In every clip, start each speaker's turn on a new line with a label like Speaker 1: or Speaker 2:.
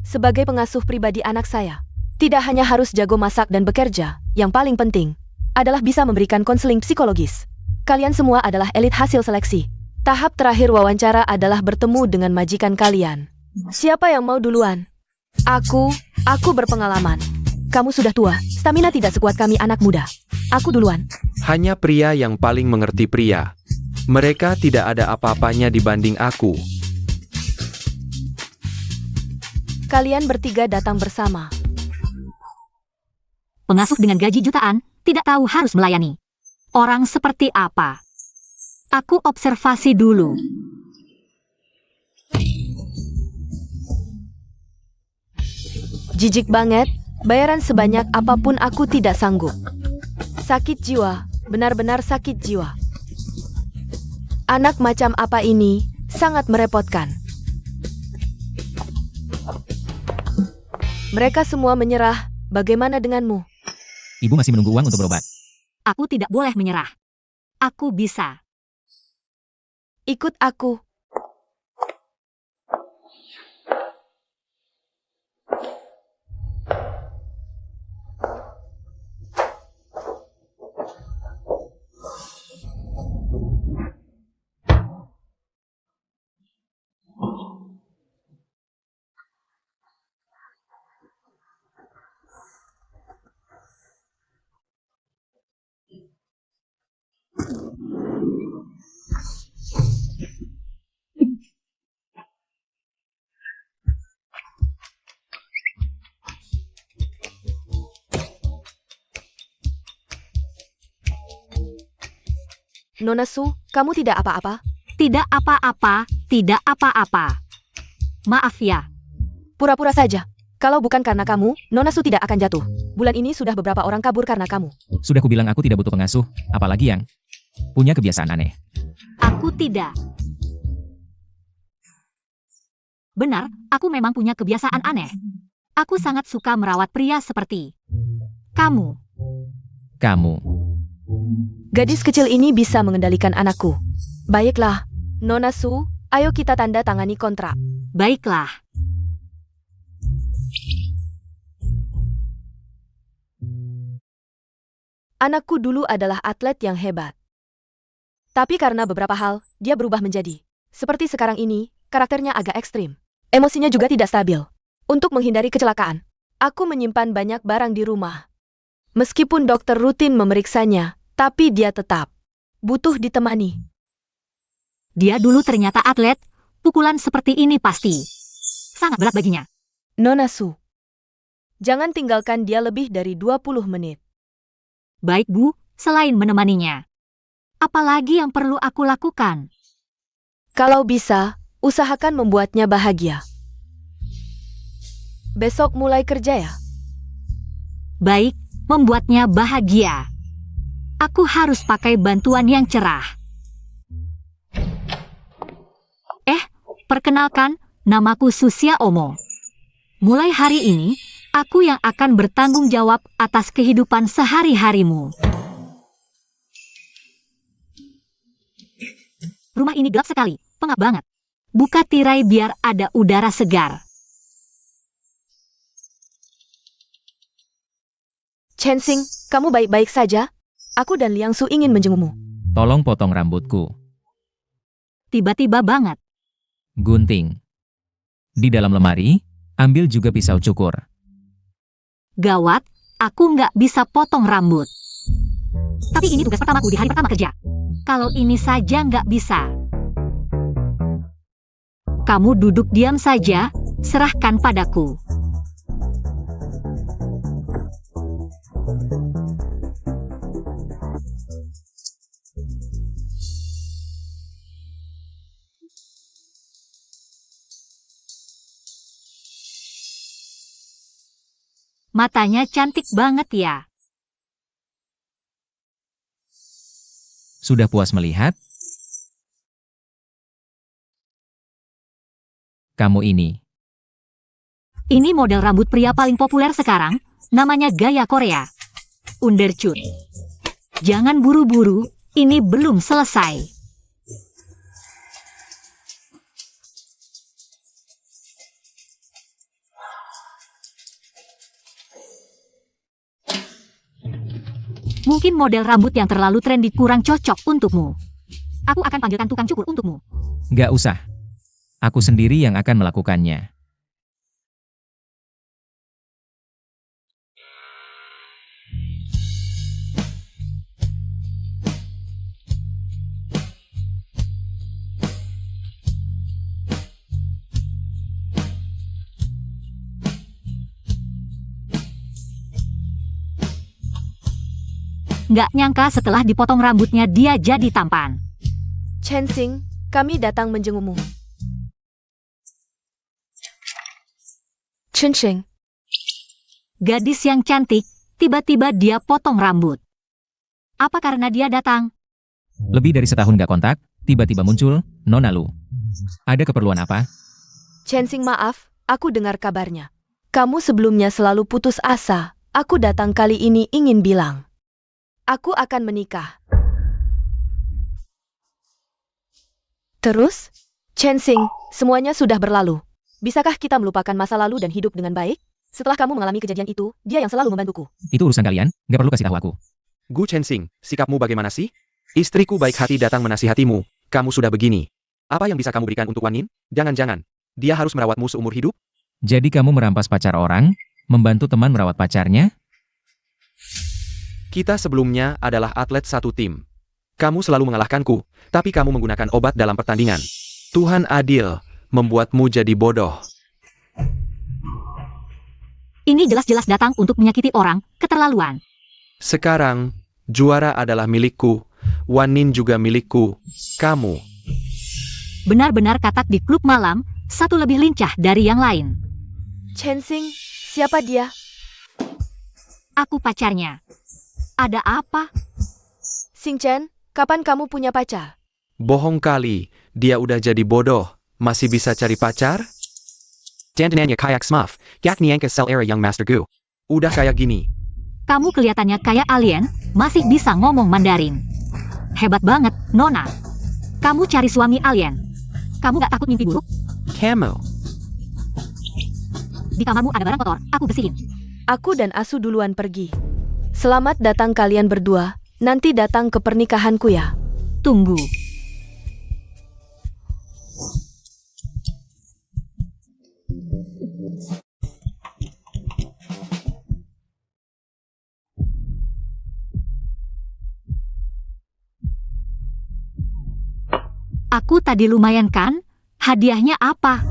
Speaker 1: sebagai pengasuh pribadi anak saya, tidak hanya harus jago masak dan bekerja, yang paling penting adalah bisa memberikan konseling psikologis. Kalian semua adalah elit hasil seleksi. Tahap terakhir wawancara adalah bertemu dengan majikan kalian. Siapa yang mau duluan? Aku berpengalaman. Kamu sudah tua, stamina tidak sekuat kami anak muda. Aku duluan.
Speaker 2: Hanya pria yang paling mengerti pria. Mereka tidak ada apa-apanya dibanding aku.
Speaker 1: Kalian bertiga datang bersama.
Speaker 3: Pengasuh dengan gaji jutaan, tidak tahu harus melayani orang seperti apa. Aku observasi dulu.
Speaker 1: Jijik banget, bayaran sebanyak apapun aku tidak sanggup. Sakit jiwa, benar-benar sakit jiwa. Anak macam apa ini, sangat merepotkan. Mereka semua menyerah, bagaimana denganmu?
Speaker 4: Ibu masih menunggu uang untuk berobat.
Speaker 3: Aku tidak boleh menyerah. Aku bisa.
Speaker 1: Ikut aku. Nona Su, kamu tidak apa-apa?
Speaker 3: Tidak apa-apa, tidak apa-apa. Maaf ya.
Speaker 1: Pura-pura saja. Kalau bukan karena kamu, Nona Su tidak akan jatuh. Bulan ini sudah beberapa orang kabur karena kamu.
Speaker 4: Sudah kubilang aku tidak butuh pengasuh, apalagi yang punya kebiasaan aneh.
Speaker 3: Aku tidak. Benar, aku memang punya kebiasaan aneh. Aku sangat suka merawat pria seperti kamu.
Speaker 4: Kamu.
Speaker 1: Gadis kecil ini bisa mengendalikan anakku. Baiklah, Nona Su, ayo kita tanda tangani kontrak.
Speaker 3: Baiklah.
Speaker 1: Anakku dulu adalah atlet yang hebat. Tapi karena beberapa hal, dia berubah menjadi seperti sekarang ini, karakternya agak ekstrim. Emosinya juga tidak stabil. Untuk menghindari kecelakaan, aku menyimpan banyak barang di rumah. Meskipun dokter rutin memeriksanya, tapi dia tetap butuh ditemani.
Speaker 3: Dia dulu ternyata atlet, pukulan seperti ini pasti sangat berat baginya.
Speaker 1: Nona Su, jangan tinggalkan dia lebih dari 20 menit.
Speaker 3: Baik Bu, selain menemaninya, apalagi yang perlu aku lakukan?
Speaker 1: Kalau bisa, usahakan membuatnya bahagia. Besok mulai kerja ya?
Speaker 3: Baik, membuatnya bahagia. Aku harus pakai bantuan yang cerah. Perkenalkan, namaku Susia Omo. Mulai hari ini, aku yang akan bertanggung jawab atas kehidupan sehari-harimu. Rumah ini gelap sekali, pengap banget. Buka tirai biar ada udara segar.
Speaker 1: Chensing, kamu baik-baik saja? Aku dan Liang Su ingin menjengukmu.
Speaker 4: Tolong potong rambutku.
Speaker 3: Tiba-tiba banget.
Speaker 4: Gunting. Di dalam lemari, ambil juga pisau cukur.
Speaker 3: Gawat, aku nggak bisa potong rambut. Tapi ini tugas pertamaku di hari pertama kerja. Kalau ini saja nggak bisa. Kamu duduk diam saja, serahkan padaku. Matanya cantik banget ya.
Speaker 4: Sudah puas melihat? Kamu ini.
Speaker 3: Ini model rambut pria paling populer sekarang, namanya gaya Korea. Undercut. Jangan buru-buru, ini belum selesai. Mungkin model rambut yang terlalu trendy kurang cocok untukmu. Aku akan panggilkan tukang cukur untukmu.
Speaker 4: Nggak usah. Aku sendiri yang akan melakukannya.
Speaker 3: Nggak nyangka setelah dipotong rambutnya dia jadi tampan.
Speaker 1: Chen Xing, kami datang menjengukmu. Chen Xing,
Speaker 3: Gadis yang cantik, tiba-tiba dia potong rambut. Apa karena dia datang?
Speaker 4: Lebih dari setahun nggak kontak, tiba-tiba muncul, Nona Lu. Ada keperluan apa?
Speaker 1: Chen Xing maaf, aku dengar kabarnya. Kamu sebelumnya selalu putus asa. Aku datang kali ini ingin bilang. Aku akan menikah. Terus? Chen Xing, semuanya sudah berlalu. Bisakah kita melupakan masa lalu dan hidup dengan baik? Setelah kamu mengalami kejadian itu, dia yang selalu membantuku.
Speaker 4: Itu urusan kalian, nggak perlu kasih tahu aku.
Speaker 2: Gu Chen Xing, sikapmu bagaimana sih? Istriku baik hati datang menasihatimu. Kamu sudah begini. Apa yang bisa kamu berikan untuk Wan Yin? Jangan-jangan. Dia harus merawatmu seumur hidup?
Speaker 4: Jadi kamu merampas pacar orang, membantu teman merawat pacarnya?
Speaker 2: Kita sebelumnya adalah atlet satu tim. Kamu selalu mengalahkanku, tapi kamu menggunakan obat dalam pertandingan. Tuhan adil, membuatmu jadi bodoh.
Speaker 3: Ini jelas-jelas datang untuk menyakiti orang, keterlaluan.
Speaker 2: Sekarang, juara adalah milikku. Wan Yin juga milikku. Kamu.
Speaker 3: Benar-benar katak di klub malam, satu lebih lincah dari yang lain.
Speaker 1: Chen Xing, siapa dia?
Speaker 3: Aku pacarnya. Ada apa?
Speaker 1: Xing Chen, kapan kamu punya pacar?
Speaker 2: Bohong kali, dia udah jadi bodoh. Masih bisa cari pacar? Dandananya kayak Smurf, yak niangka sel era Young Master Gu. Udah kayak gini.
Speaker 3: Kamu kelihatannya kayak alien, masih bisa ngomong Mandarin. Hebat banget, Nona. Kamu cari suami alien. Kamu gak takut mimpi buruk?
Speaker 2: Kamu.
Speaker 3: Di kamarmu ada barang kotor, aku bersihin.
Speaker 1: Aku dan Asu duluan pergi. Selamat datang kalian berdua, nanti datang ke pernikahanku ya.
Speaker 3: Tunggu. Aku tadi lumayan kan? Hadiahnya apa?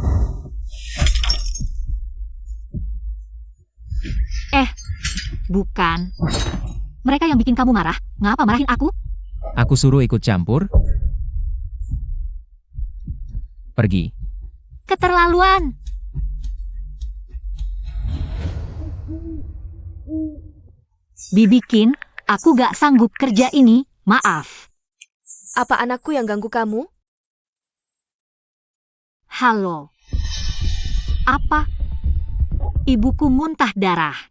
Speaker 3: Bukan. Mereka yang bikin kamu marah, ngapa marahin aku?
Speaker 4: Aku suruh ikut campur? Pergi.
Speaker 3: Keterlaluan. Dibikin, aku gak sanggup kerja ini, maaf.
Speaker 1: Apa anakku yang ganggu kamu?
Speaker 3: Halo. Apa? Ibuku muntah darah.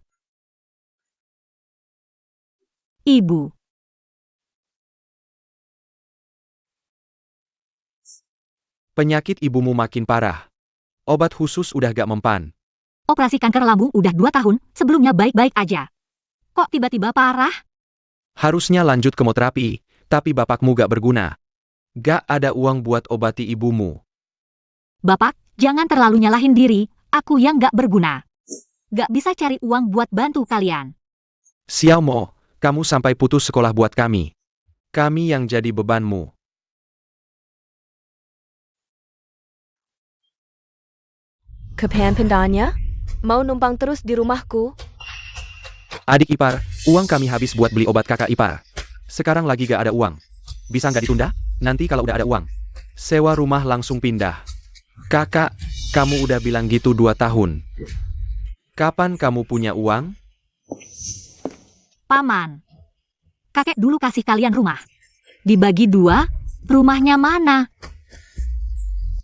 Speaker 3: Ibu.
Speaker 2: Penyakit ibumu makin parah. Obat khusus udah gak mempan.
Speaker 3: Operasi kanker lambung udah 2 tahun, sebelumnya baik-baik aja. Kok tiba-tiba parah?
Speaker 2: Harusnya lanjut kemoterapi, tapi bapakmu gak berguna. Gak ada uang buat obati ibumu.
Speaker 3: Bapak, jangan terlalu nyalahin diri, aku yang gak berguna. Gak bisa cari uang buat bantu kalian.
Speaker 2: Xiao Mo, kamu sampai putus sekolah buat kami. Kami yang jadi bebanmu.
Speaker 1: Kepentingannya? Mau numpang terus di rumahku?
Speaker 2: Adik ipar, uang kami habis buat beli obat kakak ipar. Sekarang lagi gak ada uang. Bisa nggak ditunda? Nanti kalau udah ada uang. Sewa rumah langsung pindah. Kakak, kamu udah bilang gitu 2 tahun. Kapan kamu punya uang?
Speaker 3: Paman. Kakek dulu kasih kalian rumah. Dibagi 2, rumahnya mana?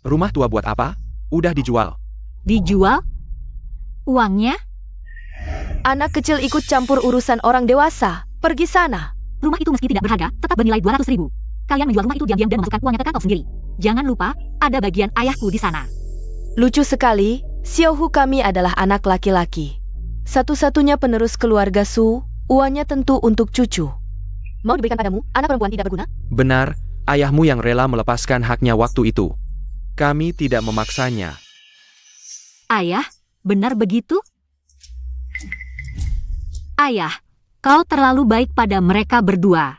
Speaker 2: Rumah tua buat apa? Udah dijual.
Speaker 3: Dijual? Uangnya?
Speaker 1: Anak kecil ikut campur urusan orang dewasa. Pergi sana.
Speaker 3: Rumah itu meski tidak berharga, tetap bernilai 200.000. Kalian menjual rumah itu diam-diam dan memasukkan uangnya ke kantong sendiri. Jangan lupa, ada bagian ayahku di sana.
Speaker 1: Lucu sekali, Xiaohu kami adalah anak laki-laki. Satu-satunya penerus keluarga Su, uangnya tentu untuk cucu. mau diberikan padamu, anak perempuan tidak berguna?
Speaker 2: Benar, ayahmu yang rela melepaskan haknya waktu itu. Kami tidak memaksanya.
Speaker 3: Ayah, benar begitu? Ayah, kau terlalu baik pada mereka berdua.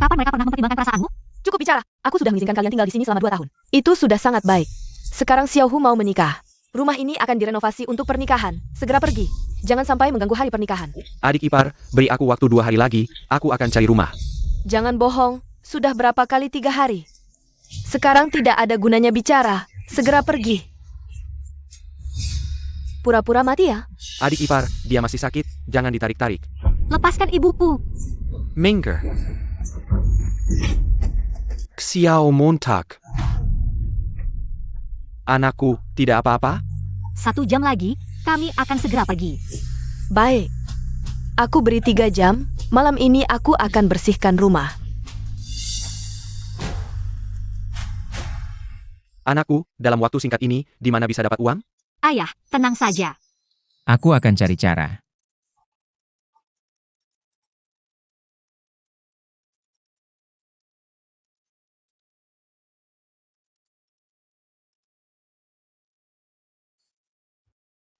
Speaker 3: Kapan mereka pernah mempertimbangkan perasaanmu?
Speaker 1: Cukup bicara, aku sudah mengizinkan kalian tinggal di sini selama 2 tahun. Itu sudah sangat baik. Sekarang Xiaohu mau menikah. Rumah ini akan direnovasi untuk pernikahan. Segera pergi. Jangan sampai mengganggu hari pernikahan.
Speaker 2: Adik ipar, beri aku waktu 2 hari lagi, aku akan cari rumah.
Speaker 1: Jangan bohong, sudah berapa kali 3 hari? Sekarang tidak ada gunanya bicara. Segera pergi. Pura-pura mati ya?
Speaker 2: Adik ipar, dia masih sakit, jangan ditarik-tarik.
Speaker 3: Lepaskan ibuku.
Speaker 2: Mengger. Xiao Montag. Anakku, tidak apa-apa?
Speaker 3: 1 jam lagi, kami akan segera pergi.
Speaker 1: Baik. Aku beri 3 jam, malam ini aku akan bersihkan rumah.
Speaker 2: Anakku, dalam waktu singkat ini, di mana bisa dapat uang?
Speaker 3: Ayah, tenang saja.
Speaker 4: Aku akan cari cara.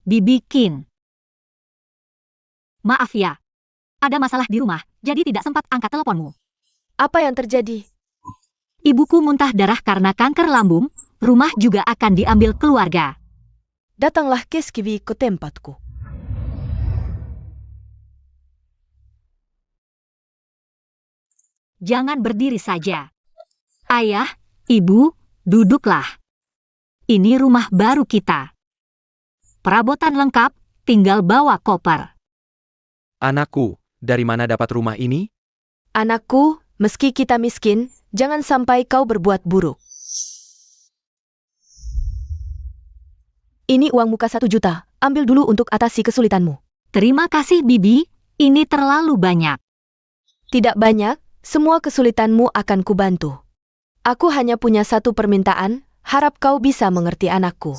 Speaker 3: Dibikin. Maaf ya. Ada masalah di rumah, jadi tidak sempat angkat teleponmu.
Speaker 1: Apa yang terjadi?
Speaker 3: Ibuku muntah darah karena kanker lambung, rumah juga akan diambil keluarga.
Speaker 1: Datanglah Keskivi ke tempatku.
Speaker 3: Jangan berdiri saja. Ayah, ibu, duduklah. Ini rumah baru kita. Perabotan lengkap, tinggal bawa koper.
Speaker 2: Anakku, dari mana dapat rumah ini?
Speaker 1: Anakku, meski kita miskin, jangan sampai kau berbuat buruk. Ini uang muka 1 juta, ambil dulu untuk atasi kesulitanmu.
Speaker 3: Terima kasih Bibi, ini terlalu banyak.
Speaker 1: Tidak banyak, semua kesulitanmu akan kubantu. Aku hanya punya 1 permintaan, harap kau bisa mengerti anakku.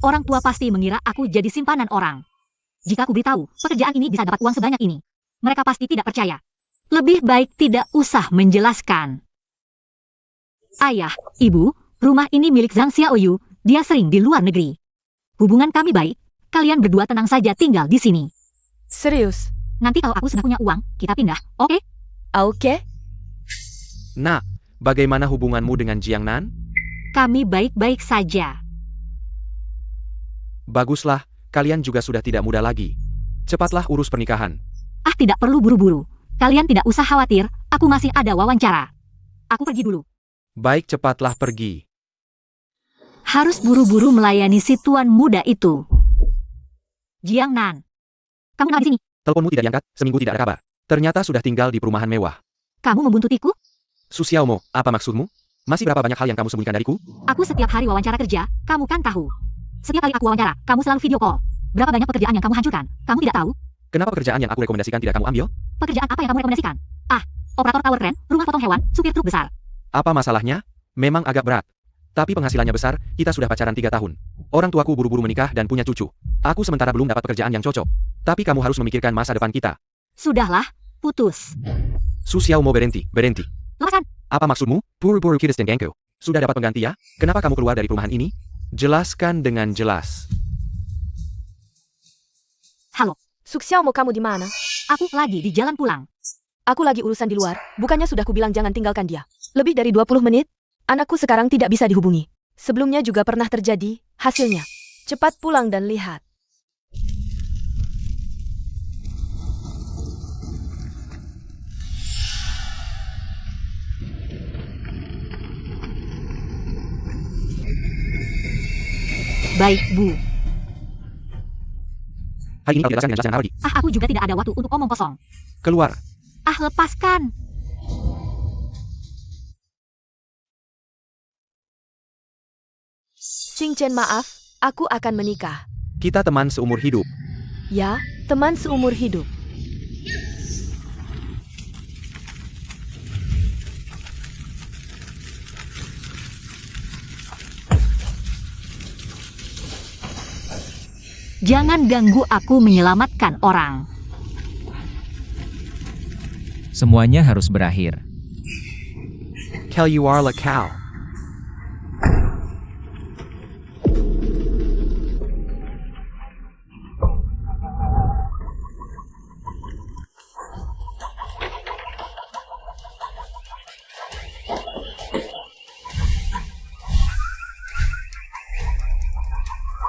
Speaker 3: Orang tua pasti mengira aku jadi simpanan orang. Jika aku beritahu, pekerjaan ini bisa dapat uang sebanyak ini. Mereka pasti tidak percaya. Lebih baik tidak usah menjelaskan. Ayah, ibu, rumah ini milik Zhang Xiaoyu, dia sering di luar negeri. Hubungan kami baik, kalian berdua tenang saja tinggal di sini.
Speaker 1: Serius?
Speaker 3: Nanti kalau aku sudah punya uang, kita pindah, oke?
Speaker 1: Oke?
Speaker 2: Nak, bagaimana hubunganmu dengan Jiang Nan?
Speaker 3: Kami baik-baik saja.
Speaker 2: Baguslah, kalian juga sudah tidak muda lagi. Cepatlah urus pernikahan.
Speaker 3: Ah, tidak perlu buru-buru. Kalian tidak usah khawatir, aku masih ada wawancara. Aku pergi dulu.
Speaker 2: Baik, cepatlah pergi.
Speaker 3: Harus buru-buru melayani si tuan muda itu. Jiang Nan, kamu kenapa di sini?
Speaker 2: Teleponmu tidak diangkat, seminggu tidak ada kabar. Ternyata sudah tinggal di perumahan mewah.
Speaker 3: Kamu membuntutiku?
Speaker 2: Su Xiaomo, apa maksudmu? Masih berapa banyak hal yang kamu sembunyikan dariku?
Speaker 3: Aku setiap hari wawancara kerja, kamu kan tahu. Setiap kali aku wawancara, kamu selalu video call. Berapa banyak pekerjaan yang kamu hancurkan? Kamu tidak tahu?
Speaker 2: Kenapa pekerjaan yang aku rekomendasikan tidak kamu ambil?
Speaker 3: Pekerjaan apa yang kamu rekomendasikan? Ah, operator tower crane, rumah potong hewan, supir truk besar.
Speaker 2: Apa masalahnya? Memang agak berat. Tapi penghasilannya besar, kita sudah pacaran 3 tahun. Orang tuaku buru-buru menikah dan punya cucu. Aku sementara belum dapat pekerjaan yang cocok. Tapi kamu harus memikirkan masa depan kita.
Speaker 3: Sudahlah, putus.
Speaker 2: Su Xiaomo berhenti.
Speaker 3: Lepaskan.
Speaker 2: Apa maksudmu? Buru-buru Kirsten Gengko. Sudah dapat pengganti ya? Kenapa kamu keluar dari perumahan ini? Jelaskan dengan jelas.
Speaker 3: Halo,
Speaker 1: Suksiao, mau kamu di mana?
Speaker 3: aku lagi di jalan pulang.
Speaker 1: Aku lagi urusan di luar, bukannya sudah kubilang jangan tinggalkan dia. Lebih dari 20 menit, anakku sekarang tidak bisa dihubungi. Sebelumnya juga pernah terjadi, hasilnya. Cepat pulang dan lihat.
Speaker 3: Baik, Bu.
Speaker 2: Hari ini kalau tidak jelaskan dengan jelas jangan lagi.
Speaker 3: Ah, aku juga tidak ada waktu untuk omong kosong.
Speaker 2: Keluar.
Speaker 3: Ah, lepaskan.
Speaker 1: Xingchen, maaf, aku akan menikah.
Speaker 2: Kita teman seumur hidup.
Speaker 1: Ya, teman seumur hidup.
Speaker 3: Jangan ganggu aku menyelamatkan orang.
Speaker 4: Semuanya harus berakhir.
Speaker 2: Kel you are la cow.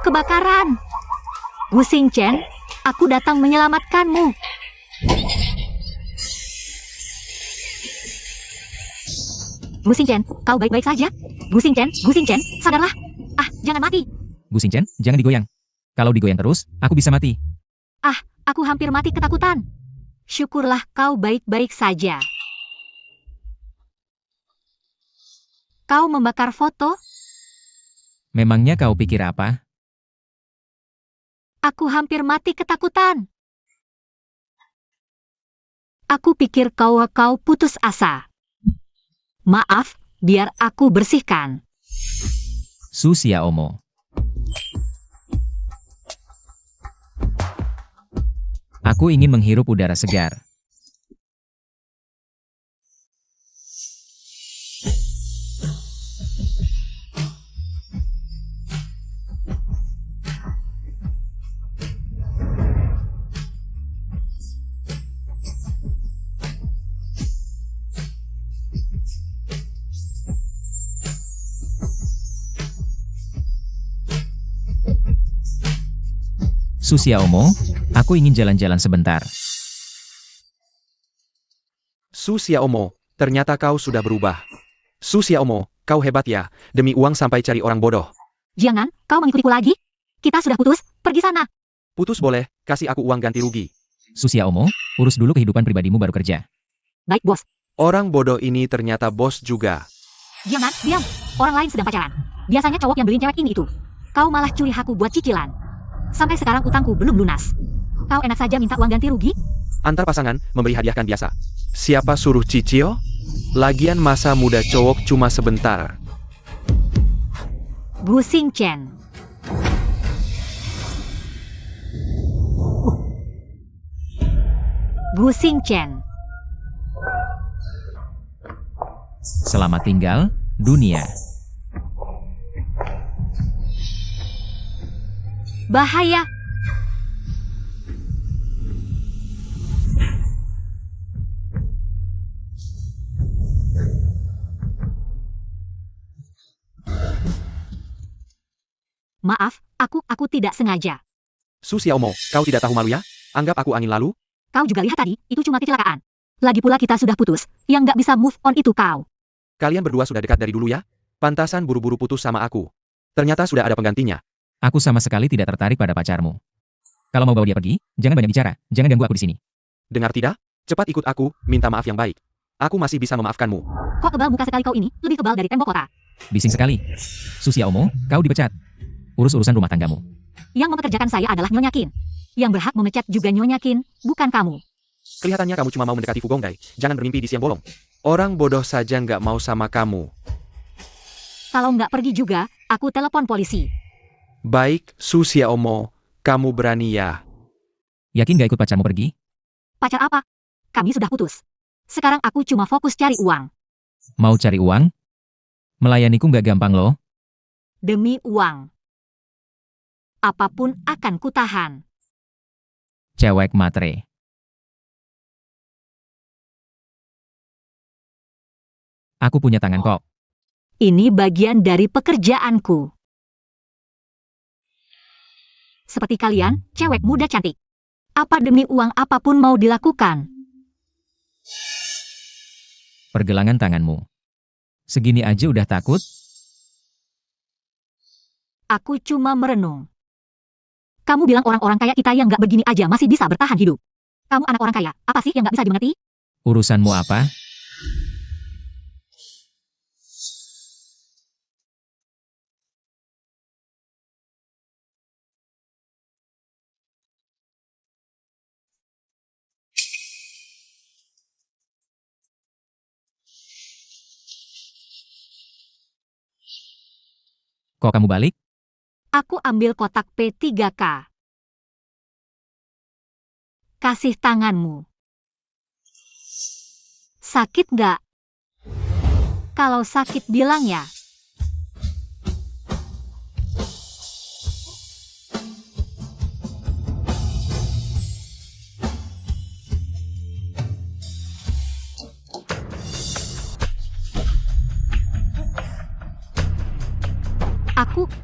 Speaker 3: Kebakaran! Gu Xingchen, aku datang menyelamatkanmu. Gu Xingchen, kau baik-baik saja? Gu Xingchen, sadarlah. Ah, jangan mati.
Speaker 4: Gu Xingchen, jangan digoyang. Kalau digoyang terus, aku bisa mati.
Speaker 3: Ah, aku hampir mati ketakutan. Syukurlah kau baik-baik saja. Kau membakar foto?
Speaker 4: Memangnya kau pikir apa?
Speaker 3: Aku hampir mati ketakutan. Aku pikir kau putus asa. Maaf, biar aku bersihkan.
Speaker 4: Su Xiaomo. Aku ingin menghirup udara segar. Su Xiaomo, aku ingin jalan-jalan sebentar.
Speaker 2: Su Xiaomo, ternyata kau sudah berubah. Su Xiaomo, kau hebat ya, demi uang sampai cari orang bodoh.
Speaker 3: Jangan, kau mengikutiku lagi. Kita sudah putus, pergi sana.
Speaker 2: Putus boleh, kasih aku uang ganti rugi.
Speaker 4: Su Xiaomo, urus dulu kehidupan pribadimu baru kerja.
Speaker 3: Baik, bos.
Speaker 2: Orang bodoh ini ternyata bos juga.
Speaker 3: Jangan, diam. Orang lain sedang pacaran. Biasanya cowok yang beliin cewek ini itu. Kau malah curi hakku buat cicilan. Sampai sekarang utangku belum lunas. Kau enak saja minta uang ganti rugi?
Speaker 2: Antar pasangan, memberi hadiah kan biasa. Siapa suruh cicil? Lagian masa muda cowok cuma sebentar.
Speaker 3: Gu Xingchen. Gu Xingchen.
Speaker 4: Selamat tinggal, dunia.
Speaker 3: Bahaya. Maaf, aku tidak sengaja.
Speaker 2: Su Xiaomo, kau tidak tahu malu ya? Anggap aku angin lalu?
Speaker 3: Kau juga lihat tadi, itu cuma kecelakaan. Lagi pula kita sudah putus, yang nggak bisa move on itu kau.
Speaker 2: Kalian berdua sudah dekat dari dulu ya? Pantasan buru-buru putus sama aku. Ternyata sudah ada penggantinya.
Speaker 4: Aku sama sekali tidak tertarik pada pacarmu. Kalau mau bawa dia pergi, jangan banyak bicara, jangan ganggu aku di sini.
Speaker 2: Dengar tidak? Cepat ikut aku, minta maaf yang baik. Aku masih bisa memaafkanmu.
Speaker 3: Kok kebal muka sekali kau ini, lebih kebal dari tembok kota.
Speaker 4: Bising sekali. Su Xiaomo, kau dipecat. Urus urusan rumah tanggamu.
Speaker 3: Yang mempekerjakan saya adalah Nyonya Qin. Yang berhak memecat juga Nyonya Qin, bukan kamu.
Speaker 2: Kelihatannya kamu cuma mau mendekati Fu Gongdai. Jangan bermimpi di siang bolong. Orang bodoh saja nggak mau sama kamu.
Speaker 3: Kalau nggak pergi juga, aku telepon polisi.
Speaker 2: Baik, Su Xiaomo, kamu berani ya?
Speaker 4: Yakin gak ikut pacarmu pergi?
Speaker 3: Pacar apa? Kami sudah putus. Sekarang aku cuma fokus cari uang.
Speaker 4: Mau cari uang? Melayaniku gak gampang loh.
Speaker 3: Demi uang. Apapun akan kutahan.
Speaker 4: Cewek matre. Aku punya tangan kok.
Speaker 3: Ini bagian dari pekerjaanku. Seperti kalian, cewek muda cantik. Apa demi uang apapun mau dilakukan.
Speaker 4: Pergelangan tanganmu. Segini aja udah takut?
Speaker 3: Aku cuma merenung. Kamu bilang orang-orang kaya kita yang nggak begini aja masih bisa bertahan hidup. Kamu anak orang kaya, apa sih yang nggak bisa dimengerti?
Speaker 4: Urusanmu apa? Kok kamu balik?
Speaker 3: Aku ambil kotak P3K. Kasih tanganmu. Sakit nggak? Kalau sakit bilang ya.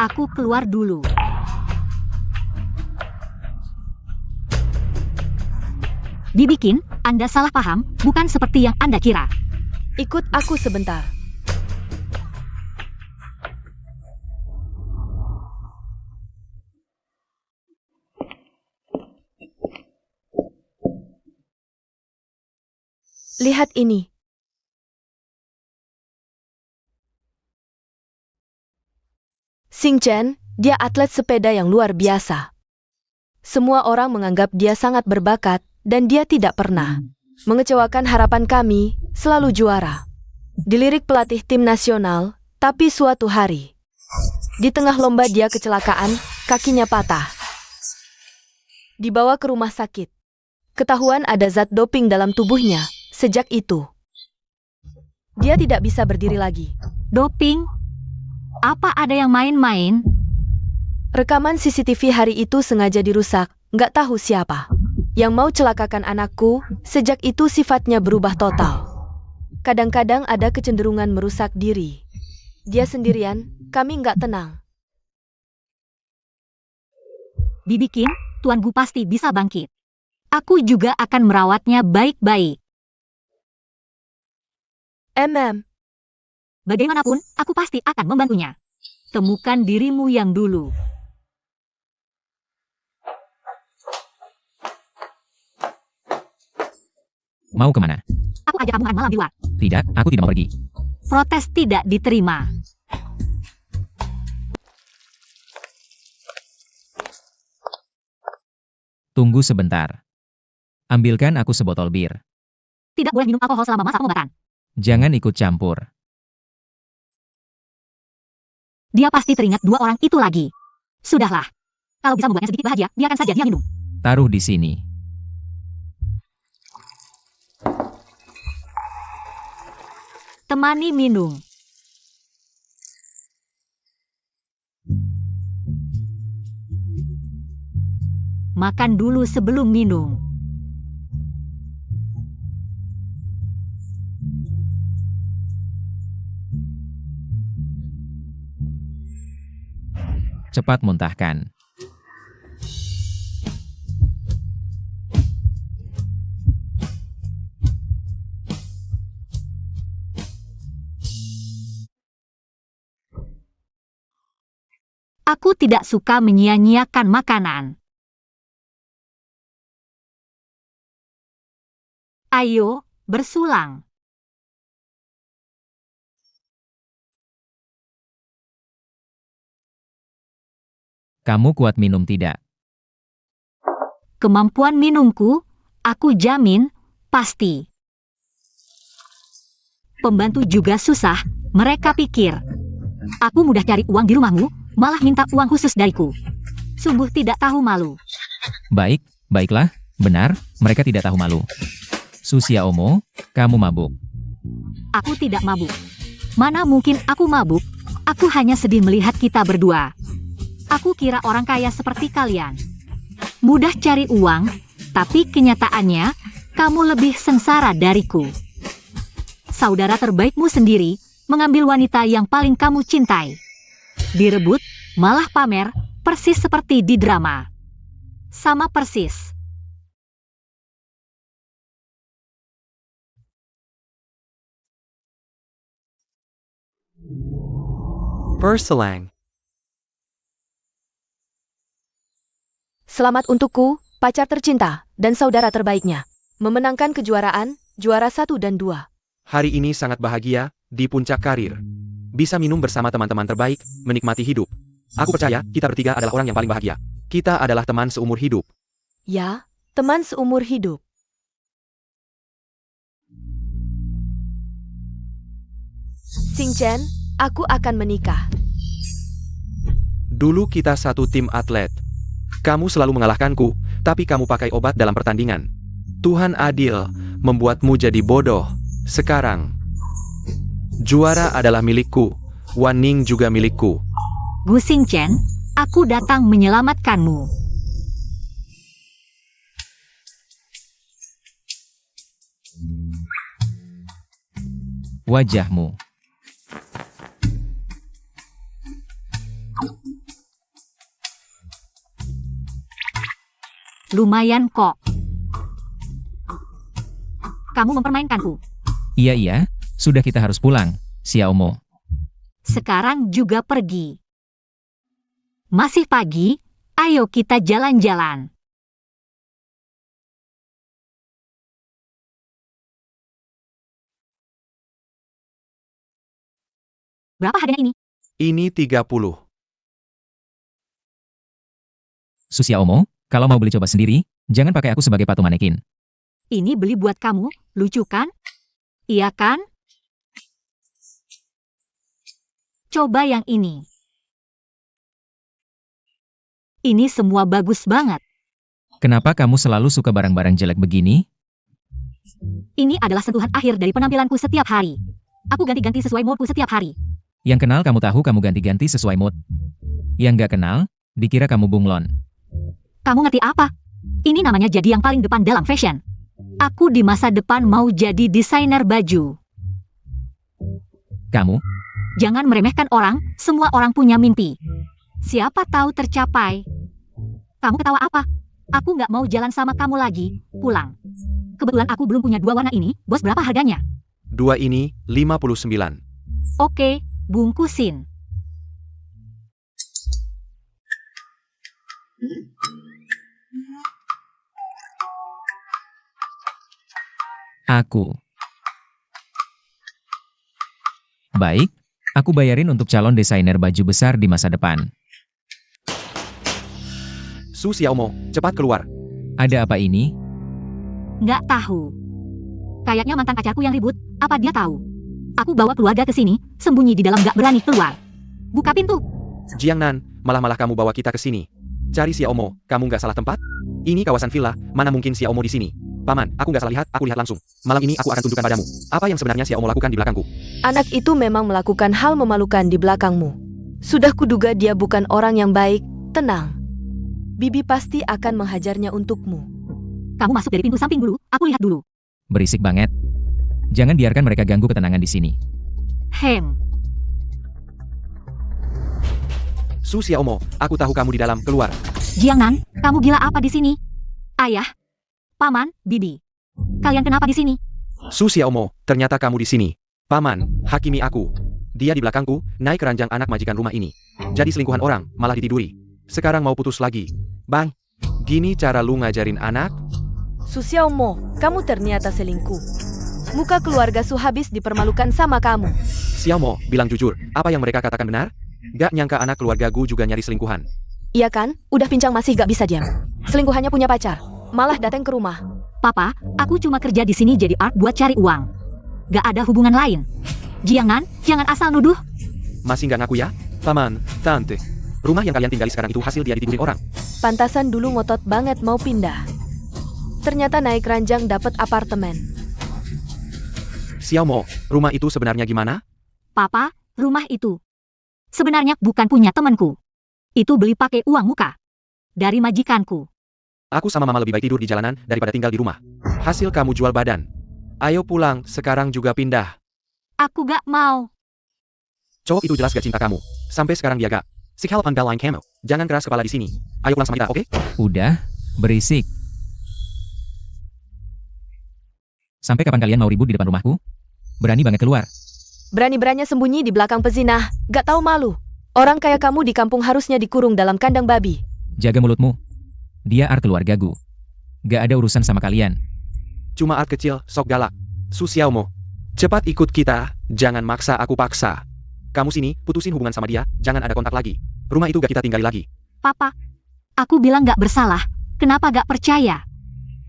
Speaker 3: Aku keluar dulu. Dibikin, Anda salah paham, bukan seperti yang Anda kira.
Speaker 1: Ikut aku sebentar. Lihat ini. Xing Chen, dia atlet sepeda yang luar biasa. Semua orang menganggap dia sangat berbakat, dan dia tidak pernah mengecewakan harapan kami, selalu juara. Dilirik pelatih tim nasional, tapi suatu hari, di tengah lomba dia kecelakaan, kakinya patah. Dibawa ke rumah sakit. Ketahuan ada zat doping dalam tubuhnya. Sejak itu, dia tidak bisa berdiri lagi.
Speaker 3: Doping? Apa ada yang main-main?
Speaker 1: Rekaman CCTV hari itu sengaja dirusak, nggak tahu siapa yang mau celakakan anakku. Sejak itu sifatnya berubah total. Kadang-kadang ada kecenderungan merusak diri. Dia sendirian, kami nggak tenang.
Speaker 3: Dibikin, Tuan Gu pasti bisa bangkit. Aku juga akan merawatnya baik-baik. Bagaimanapun, aku pasti akan membantunya. Temukan dirimu yang dulu.
Speaker 4: Mau kemana?
Speaker 3: Aku ajak kamu makan malam di luar.
Speaker 4: Tidak, aku tidak mau pergi.
Speaker 3: Protes tidak diterima.
Speaker 4: Tunggu sebentar. Ambilkan aku sebotol bir.
Speaker 3: Tidak boleh minum alkohol selama masa pengobatan.
Speaker 4: Jangan ikut campur.
Speaker 3: Dia pasti teringat dua orang itu lagi. Sudahlah. Kalau bisa membuatnya sedikit bahagia, biarkan saja dia minum.
Speaker 4: Taruh di sini.
Speaker 3: Temani minum. Makan dulu sebelum minum.
Speaker 4: Cepat muntahkan.
Speaker 3: Aku tidak suka menyia-nyiakan makanan. Ayo, bersulang.
Speaker 4: Kamu kuat minum tidak?
Speaker 3: Kemampuan minumku, aku jamin, pasti. Pembantu juga susah, mereka pikir. Aku mudah cari uang di rumahmu, malah minta uang khusus dariku. Sungguh tidak tahu malu.
Speaker 4: Baik, baiklah, benar, mereka tidak tahu malu. Susia Omo, kamu mabuk.
Speaker 3: Aku tidak mabuk. Mana mungkin aku mabuk? Aku hanya sedih melihat kita berdua. Aku kira orang kaya seperti kalian mudah cari uang, tapi kenyataannya, kamu lebih sengsara dariku. Saudara terbaikmu sendiri mengambil wanita yang paling kamu cintai. Direbut, malah pamer, persis seperti di drama. Sama persis.
Speaker 2: Perselang.
Speaker 1: Selamat untukku, pacar tercinta, dan saudara terbaiknya. Memenangkan kejuaraan, juara 1 dan 2.
Speaker 2: Hari ini sangat bahagia, di puncak karir. Bisa minum bersama teman-teman terbaik, menikmati hidup. Aku percaya, kita bertiga adalah orang yang paling bahagia. Kita adalah teman seumur hidup.
Speaker 1: Ya, teman seumur hidup. Xing Chen, aku akan menikah.
Speaker 2: Dulu kita satu tim atlet. Kamu selalu mengalahkanku, tapi kamu pakai obat dalam pertandingan. Tuhan adil, membuatmu jadi bodoh. Sekarang, juara adalah milikku. Wan Ning juga milikku.
Speaker 3: Gu Xingchen, aku datang menyelamatkanmu.
Speaker 4: Wajahmu.
Speaker 3: Lumayan kok. Kamu mempermainkanku.
Speaker 4: Iya, sudah kita harus pulang, Xiao Mo.
Speaker 3: Sekarang juga pergi. Masih pagi, ayo kita jalan-jalan. Berapa harganya ini?
Speaker 2: Ini 30.
Speaker 4: Su Xiao Mo, kalau mau beli coba sendiri, jangan pakai aku sebagai patung manekin.
Speaker 3: Ini beli buat kamu, lucu kan? Iya kan? Coba yang ini. Ini semua bagus banget.
Speaker 4: Kenapa kamu selalu suka barang-barang jelek begini?
Speaker 3: Ini adalah sentuhan akhir dari penampilanku setiap hari. Aku ganti-ganti sesuai moodku setiap hari.
Speaker 4: Yang kenal kamu tahu kamu ganti-ganti sesuai mood. Yang nggak kenal, dikira kamu bunglon.
Speaker 3: Kamu ngerti apa? Ini namanya jadi yang paling depan dalam fashion. Aku di masa depan mau jadi desainer baju.
Speaker 4: Kamu,
Speaker 3: Jangan meremehkan orang, semua orang punya mimpi. Siapa tahu tercapai. Kamu ketawa apa? Aku nggak mau jalan sama kamu lagi, pulang. Kebetulan aku belum punya dua warna ini, bos berapa harganya?
Speaker 2: Dua ini, 59.
Speaker 3: Oke, bungkusin.
Speaker 4: aku. Baik, aku bayarin untuk calon desainer baju besar di masa depan.
Speaker 2: Su Xiaomo, cepat keluar.
Speaker 4: Ada apa ini?
Speaker 3: Nggak tahu. Kayaknya mantan pacarku yang ribut, apa dia tahu? Aku bawa keluarga ke sini, sembunyi di dalam nggak berani keluar. Buka pintu.
Speaker 2: Jiangnan, malah kamu bawa kita ke sini. Cari Xiaomo, kamu nggak salah tempat? Ini kawasan villa, mana mungkin Xiaomo di sini? Paman, aku nggak salah lihat, aku lihat langsung. Malam ini aku akan tunjukkan padamu, apa yang sebenarnya Xiaomo lakukan di belakangku.
Speaker 1: Anak itu memang melakukan hal memalukan di belakangmu. Sudah kuduga dia bukan orang yang baik, tenang. Bibi pasti akan menghajarnya untukmu.
Speaker 3: Kamu masuk dari pintu samping dulu, aku lihat dulu.
Speaker 4: Berisik banget. Jangan biarkan mereka ganggu ketenangan di sini.
Speaker 3: Hem.
Speaker 2: Su Xiaomo, aku tahu kamu di dalam, keluar.
Speaker 3: Jiangnan, kamu gila apa di sini? Ayah, Paman, Bibi. Kalian kenapa di sini?
Speaker 2: Su Xiaomo, ternyata kamu di sini. Paman, hakimi aku. Dia di belakangku, naik keranjang anak majikan rumah ini. Jadi selingkuhan orang, malah ditiduri. Sekarang mau putus lagi. Bang, gini cara lu ngajarin anak?
Speaker 1: Su Xiaomo, kamu ternyata selingkuh. Muka keluarga Su habis dipermalukan sama kamu.
Speaker 2: Xiaomo, bilang jujur, apa yang mereka katakan benar? Gak nyangka anak keluarga gu juga nyari selingkuhan.
Speaker 1: Iya kan? Udah pincang masih gak bisa diam. Selingkuhannya punya pacar. Malah datang ke rumah.
Speaker 3: Papa, aku cuma kerja di sini jadi art buat cari uang. Gak ada hubungan lain. Jiangnan, jangan asal nuduh.
Speaker 2: Masih gak ngaku ya? Paman, tante. Rumah yang kalian tinggali sekarang itu hasil dia ditidurin orang.
Speaker 1: Pantasan dulu ngotot banget mau pindah. Ternyata naik ranjang dapat apartemen.
Speaker 2: Xiaomo, rumah itu sebenarnya gimana?
Speaker 3: Papa, rumah itu sebenarnya bukan punya temanku. Itu beli pakai uang muka. Dari majikanku.
Speaker 2: Aku sama mama lebih baik tidur di jalanan daripada tinggal di rumah. Hasil kamu jual badan. Ayo pulang, sekarang juga pindah.
Speaker 3: Aku gak mau.
Speaker 2: Cowok itu jelas gak cinta kamu. Sampai sekarang dia gak. Sikhal on line kamu. Jangan keras kepala di sini. Ayo pulang sama kita, oke?
Speaker 4: Udah, berisik. Sampai kapan kalian mau ribut di depan rumahku? Berani banget keluar.
Speaker 1: Berani-beraninya sembunyi di belakang pezinah. Gak tahu malu. Orang kayak kamu di kampung harusnya dikurung dalam kandang babi.
Speaker 4: Jaga mulutmu. Dia art keluarga gu. Gak ada urusan sama kalian.
Speaker 2: Cuma art kecil, sok galak. Su Xiaomo, cepat ikut kita, jangan maksa aku paksa. Kamu sini, putusin hubungan sama dia, jangan ada kontak lagi. Rumah itu gak kita tinggali lagi.
Speaker 3: Papa, aku bilang gak bersalah. Kenapa gak percaya?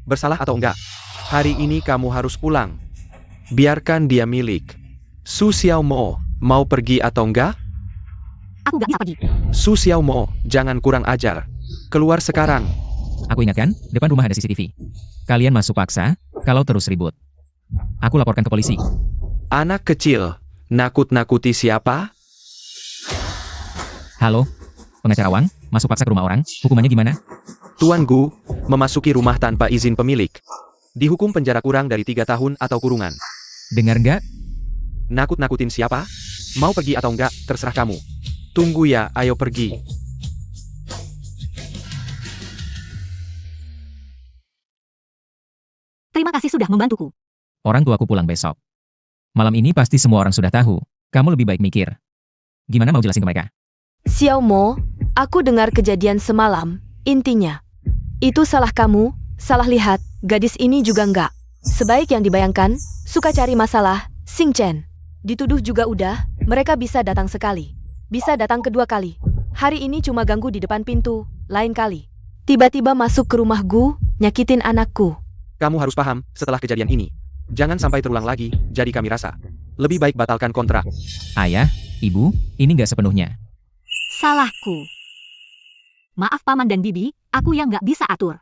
Speaker 2: Bersalah atau enggak? Hari ini kamu harus pulang. Biarkan dia milik. Su Xiaomo, mau pergi atau enggak?
Speaker 3: Aku gak bisa pergi.
Speaker 2: Su Xiaomo, jangan kurang ajar. Keluar sekarang.
Speaker 4: Aku ingatkan, depan rumah ada CCTV. Kalian masuk paksa, kalau terus ribut. Aku laporkan ke polisi.
Speaker 2: Anak kecil, nakut-nakuti siapa?
Speaker 4: Halo? Pengacara Wang, masuk paksa ke rumah orang, hukumannya gimana?
Speaker 2: Tuan Gu, memasuki rumah tanpa izin pemilik. Dihukum penjara kurang dari 3 tahun atau kurungan.
Speaker 4: Dengar nggak?
Speaker 2: Nakut-nakutin siapa? Mau pergi atau enggak, terserah kamu. Tunggu ya, ayo pergi.
Speaker 3: Terima kasih sudah membantuku.
Speaker 4: Orang tuaku pulang besok. Malam ini pasti semua orang sudah tahu. Kamu lebih baik mikir. Gimana mau jelasin ke mereka?
Speaker 1: Xiao Mo, aku dengar kejadian semalam. Intinya, itu salah kamu, salah lihat, gadis ini juga enggak. Sebaik yang dibayangkan, suka cari masalah, Xing Chen. Dituduh juga udah, mereka bisa datang sekali. Bisa datang kedua kali. Hari ini cuma ganggu di depan pintu, lain kali. Tiba-tiba masuk ke rumah Gu, nyakitin anakku.
Speaker 2: Kamu harus paham, setelah kejadian ini. Jangan sampai terulang lagi, jadi kami rasa. Lebih baik batalkan kontrak.
Speaker 4: Ayah, ibu, ini nggak sepenuhnya.
Speaker 3: Salahku. Maaf Paman dan Bibi, aku yang nggak bisa atur.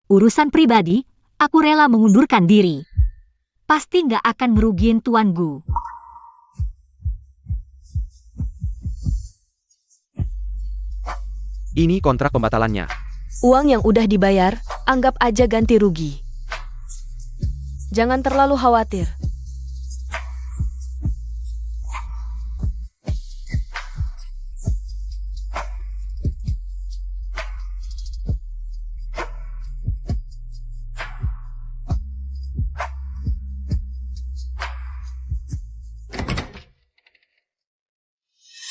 Speaker 3: Urusan pribadi, aku rela mengundurkan diri. Pasti nggak akan merugiin Tuan Gu.
Speaker 2: Ini kontrak pembatalannya.
Speaker 1: Uang yang udah dibayar, anggap aja ganti rugi. Jangan terlalu khawatir.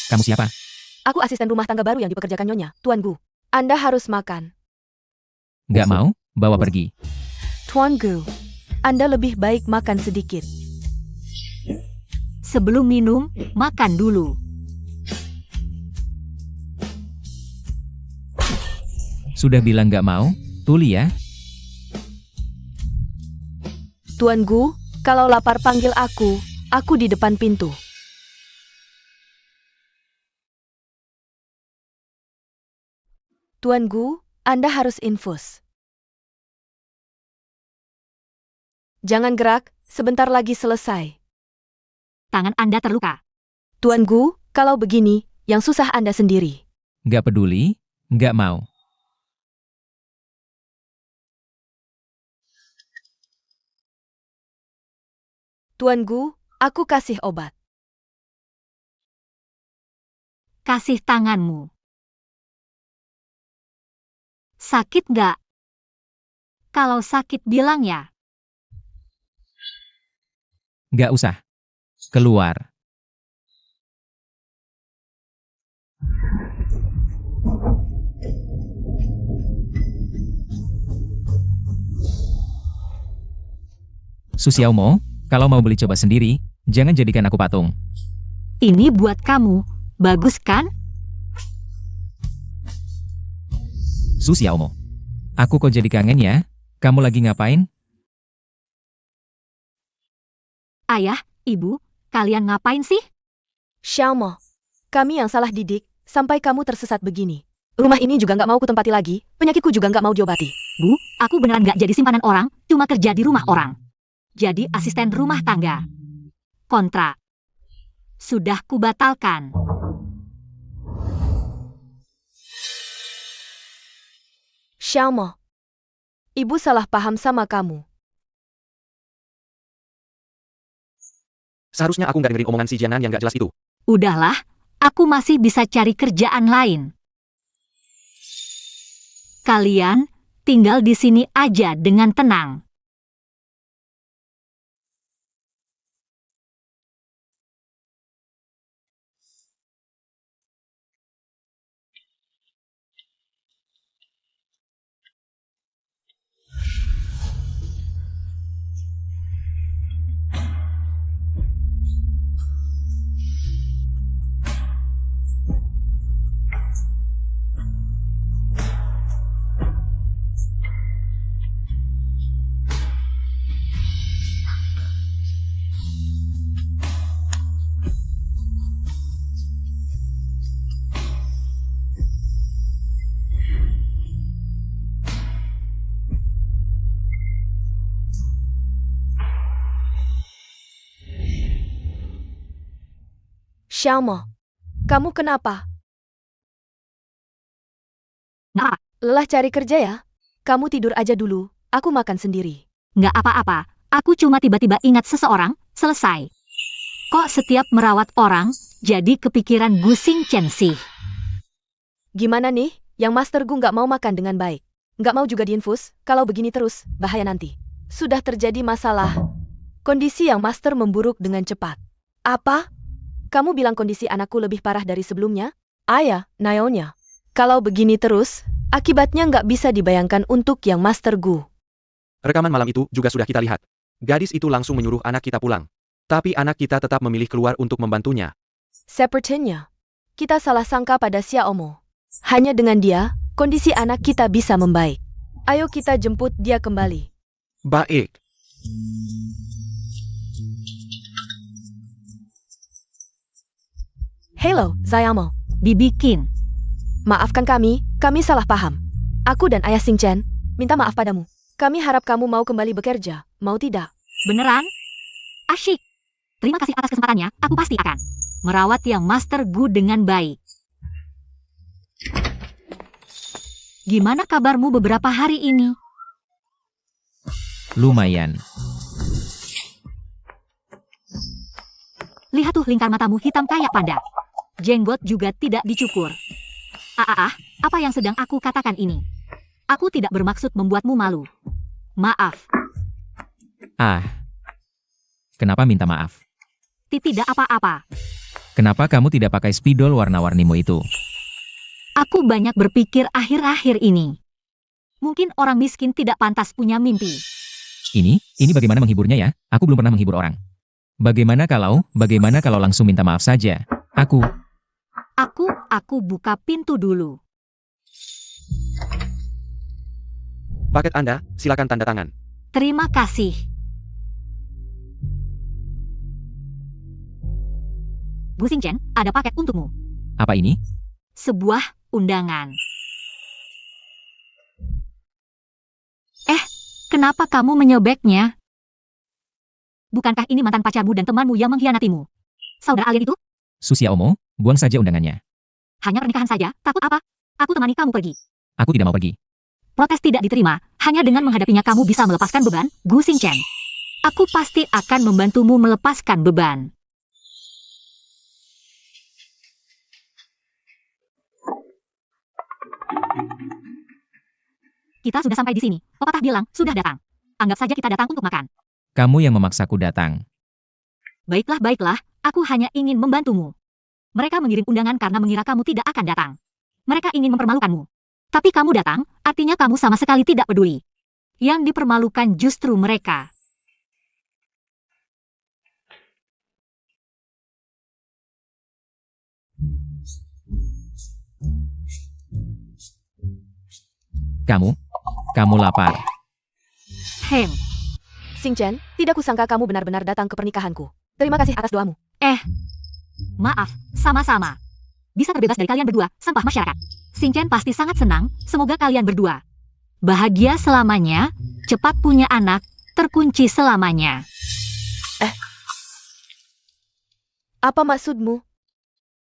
Speaker 4: Kamu siapa?
Speaker 1: Aku asisten rumah tangga baru yang dipekerjakan Nyonya, Tuan Gu. Anda harus makan.
Speaker 4: Nggak mau? Bawa pergi.
Speaker 1: Tuan Gu, Anda lebih baik makan sedikit.
Speaker 3: Sebelum minum, makan dulu.
Speaker 4: Sudah bilang nggak mau? Tuli ya.
Speaker 1: Tuan Gu, kalau lapar panggil aku di depan pintu. Tuan Gu, Anda harus infus. Jangan gerak, sebentar lagi selesai.
Speaker 3: Tangan Anda terluka.
Speaker 1: Tuan Gu, kalau begini, yang susah Anda sendiri.
Speaker 4: Nggak peduli, nggak mau.
Speaker 1: Tuan Gu, aku kasih obat.
Speaker 3: Kasih tanganmu. Sakit nggak? Kalau sakit bilang ya.
Speaker 4: Nggak usah. Keluar. Su Xiaomo, kalau mau beli coba sendiri, jangan jadikan aku patung.
Speaker 3: Ini buat kamu. Bagus kan?
Speaker 4: Su Xiaomo. Aku kok jadi kangen ya? Kamu lagi ngapain?
Speaker 3: Ayah, ibu, kalian ngapain sih?
Speaker 1: Xiao Mo, kami yang salah didik, sampai kamu tersesat begini. Rumah ini juga nggak mau kutempati lagi, penyakitku juga nggak mau diobati.
Speaker 3: Bu, aku beneran nggak jadi simpanan orang, cuma kerja di rumah orang. Jadi asisten rumah tangga. Kontrak. Sudah kubatalkan.
Speaker 1: Xiao Mo, ibu salah paham sama kamu.
Speaker 2: Seharusnya aku nggak dengerin omongan si Jianan yang nggak jelas itu.
Speaker 3: Udahlah, aku masih bisa cari kerjaan lain. Kalian tinggal di sini aja dengan tenang.
Speaker 1: Xiaomo, kamu kenapa?
Speaker 3: Nggak,
Speaker 1: Lelah cari kerja ya? Kamu tidur aja dulu, aku makan sendiri.
Speaker 3: nggak apa-apa. Aku cuma tiba-tiba ingat seseorang, selesai. Kok setiap merawat orang, jadi kepikiran Gu Xingchen sih?
Speaker 1: Gimana nih, yang Master Gu nggak mau makan dengan baik? Nggak mau juga diinfus, kalau begini terus, bahaya nanti. Sudah terjadi masalah. Kondisi yang Master memburuk dengan cepat. Apa? Kamu bilang kondisi anakku lebih parah dari sebelumnya? Ayah, Naonya. Kalau begini terus, akibatnya nggak bisa dibayangkan untuk yang Master Gu.
Speaker 2: Rekaman malam itu juga sudah kita lihat. Gadis itu langsung menyuruh anak kita pulang. Tapi anak kita tetap memilih keluar untuk membantunya.
Speaker 1: Sepertinya, kita salah sangka pada Xiaomo. Hanya dengan dia, kondisi anak kita bisa membaik. Ayo kita jemput dia kembali.
Speaker 2: Baik.
Speaker 1: Halo, Xiaomo.
Speaker 3: Dibikin.
Speaker 1: Maafkan kami salah paham. Aku dan Ayah Xingchen minta maaf padamu. Kami harap kamu mau kembali bekerja, mau tidak?
Speaker 3: Beneran? Asyik. Terima kasih atas kesempatannya, aku pasti akan merawat yang Master Gu dengan baik. Gimana kabarmu beberapa hari ini?
Speaker 4: Lumayan.
Speaker 3: Lihat tuh lingkar matamu hitam kayak panda. Jenggot juga tidak dicukur. Apa yang sedang aku katakan ini? Aku tidak bermaksud membuatmu malu. Maaf.
Speaker 4: Kenapa minta maaf?
Speaker 3: Tidak apa-apa.
Speaker 4: Kenapa kamu tidak pakai spidol warna-warnimu itu?
Speaker 3: Aku banyak berpikir akhir-akhir ini. Mungkin orang miskin tidak pantas punya mimpi.
Speaker 4: Ini bagaimana menghiburnya ya? Aku belum pernah menghibur orang. Bagaimana kalau langsung minta maaf saja?
Speaker 3: Aku buka pintu dulu.
Speaker 2: Paket Anda, silakan tanda tangan.
Speaker 3: Terima kasih. Gu Xingchen, ada paket untukmu.
Speaker 4: Apa ini?
Speaker 3: Sebuah undangan. Kenapa kamu menyobeknya? Bukankah ini mantan pacarmu dan temanmu yang mengkhianatimu? Saudara alien itu?
Speaker 4: Su Xiaomo, buang saja undangannya.
Speaker 3: Hanya pernikahan saja, takut apa? Aku temani kamu pergi.
Speaker 4: Aku tidak mau pergi.
Speaker 3: Protes tidak diterima, hanya dengan menghadapinya kamu bisa melepaskan beban, Gu Xingchen. Aku pasti akan membantumu melepaskan beban. Kita sudah sampai di sini. Pepatah bilang, sudah datang. Anggap saja kita datang untuk makan.
Speaker 4: Kamu yang memaksaku datang.
Speaker 3: Baiklah, aku hanya ingin membantumu. Mereka mengirim undangan karena mengira kamu tidak akan datang. Mereka ingin mempermalukanmu. Tapi kamu datang, artinya kamu sama sekali tidak peduli. Yang dipermalukan justru mereka.
Speaker 4: Kamu lapar.
Speaker 1: Xingchen, tidak kusangka kamu benar-benar datang ke pernikahanku. Terima kasih atas doamu.
Speaker 3: Maaf, sama-sama. Bisa terbebas dari kalian berdua, sampah masyarakat. Xingchen pasti sangat senang, semoga kalian berdua bahagia selamanya, cepat punya anak, terkunci selamanya.
Speaker 1: Apa maksudmu?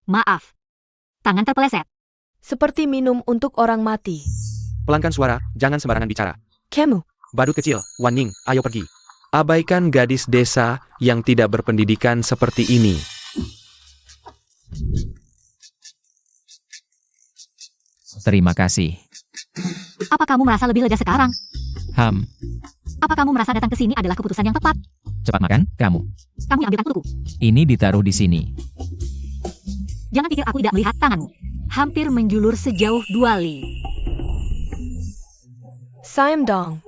Speaker 3: Maaf. Tangan terpeleset.
Speaker 1: Seperti minum untuk orang mati.
Speaker 2: Pelankan suara, jangan sembarangan bicara.
Speaker 1: Kamu,
Speaker 2: Badut kecil, Wan Ning, ayo pergi. Abaikan gadis desa yang tidak berpendidikan seperti ini.
Speaker 4: Terima kasih.
Speaker 3: Apa kamu merasa lebih lega sekarang? Apa kamu merasa datang ke sini adalah keputusan yang tepat?
Speaker 4: Cepat makan, kamu.
Speaker 3: Kamu yang ambilkan untukku.
Speaker 4: Ini ditaruh di sini.
Speaker 3: Jangan pikir aku tidak melihat tanganmu. Hampir menjulur sejauh 2 li.
Speaker 1: Siam Dong.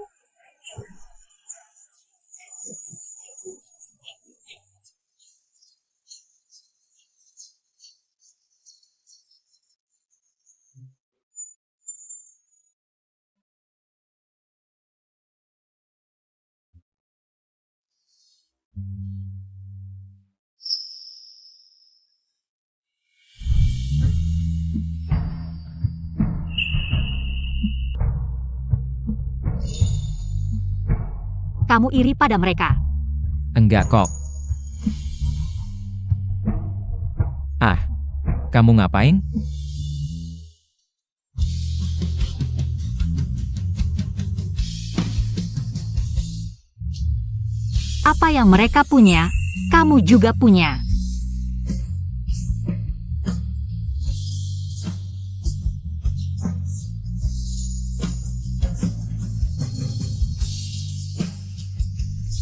Speaker 3: Kamu iri pada mereka.
Speaker 4: Enggak kok. Kamu ngapain?
Speaker 3: Apa yang mereka punya, kamu juga punya.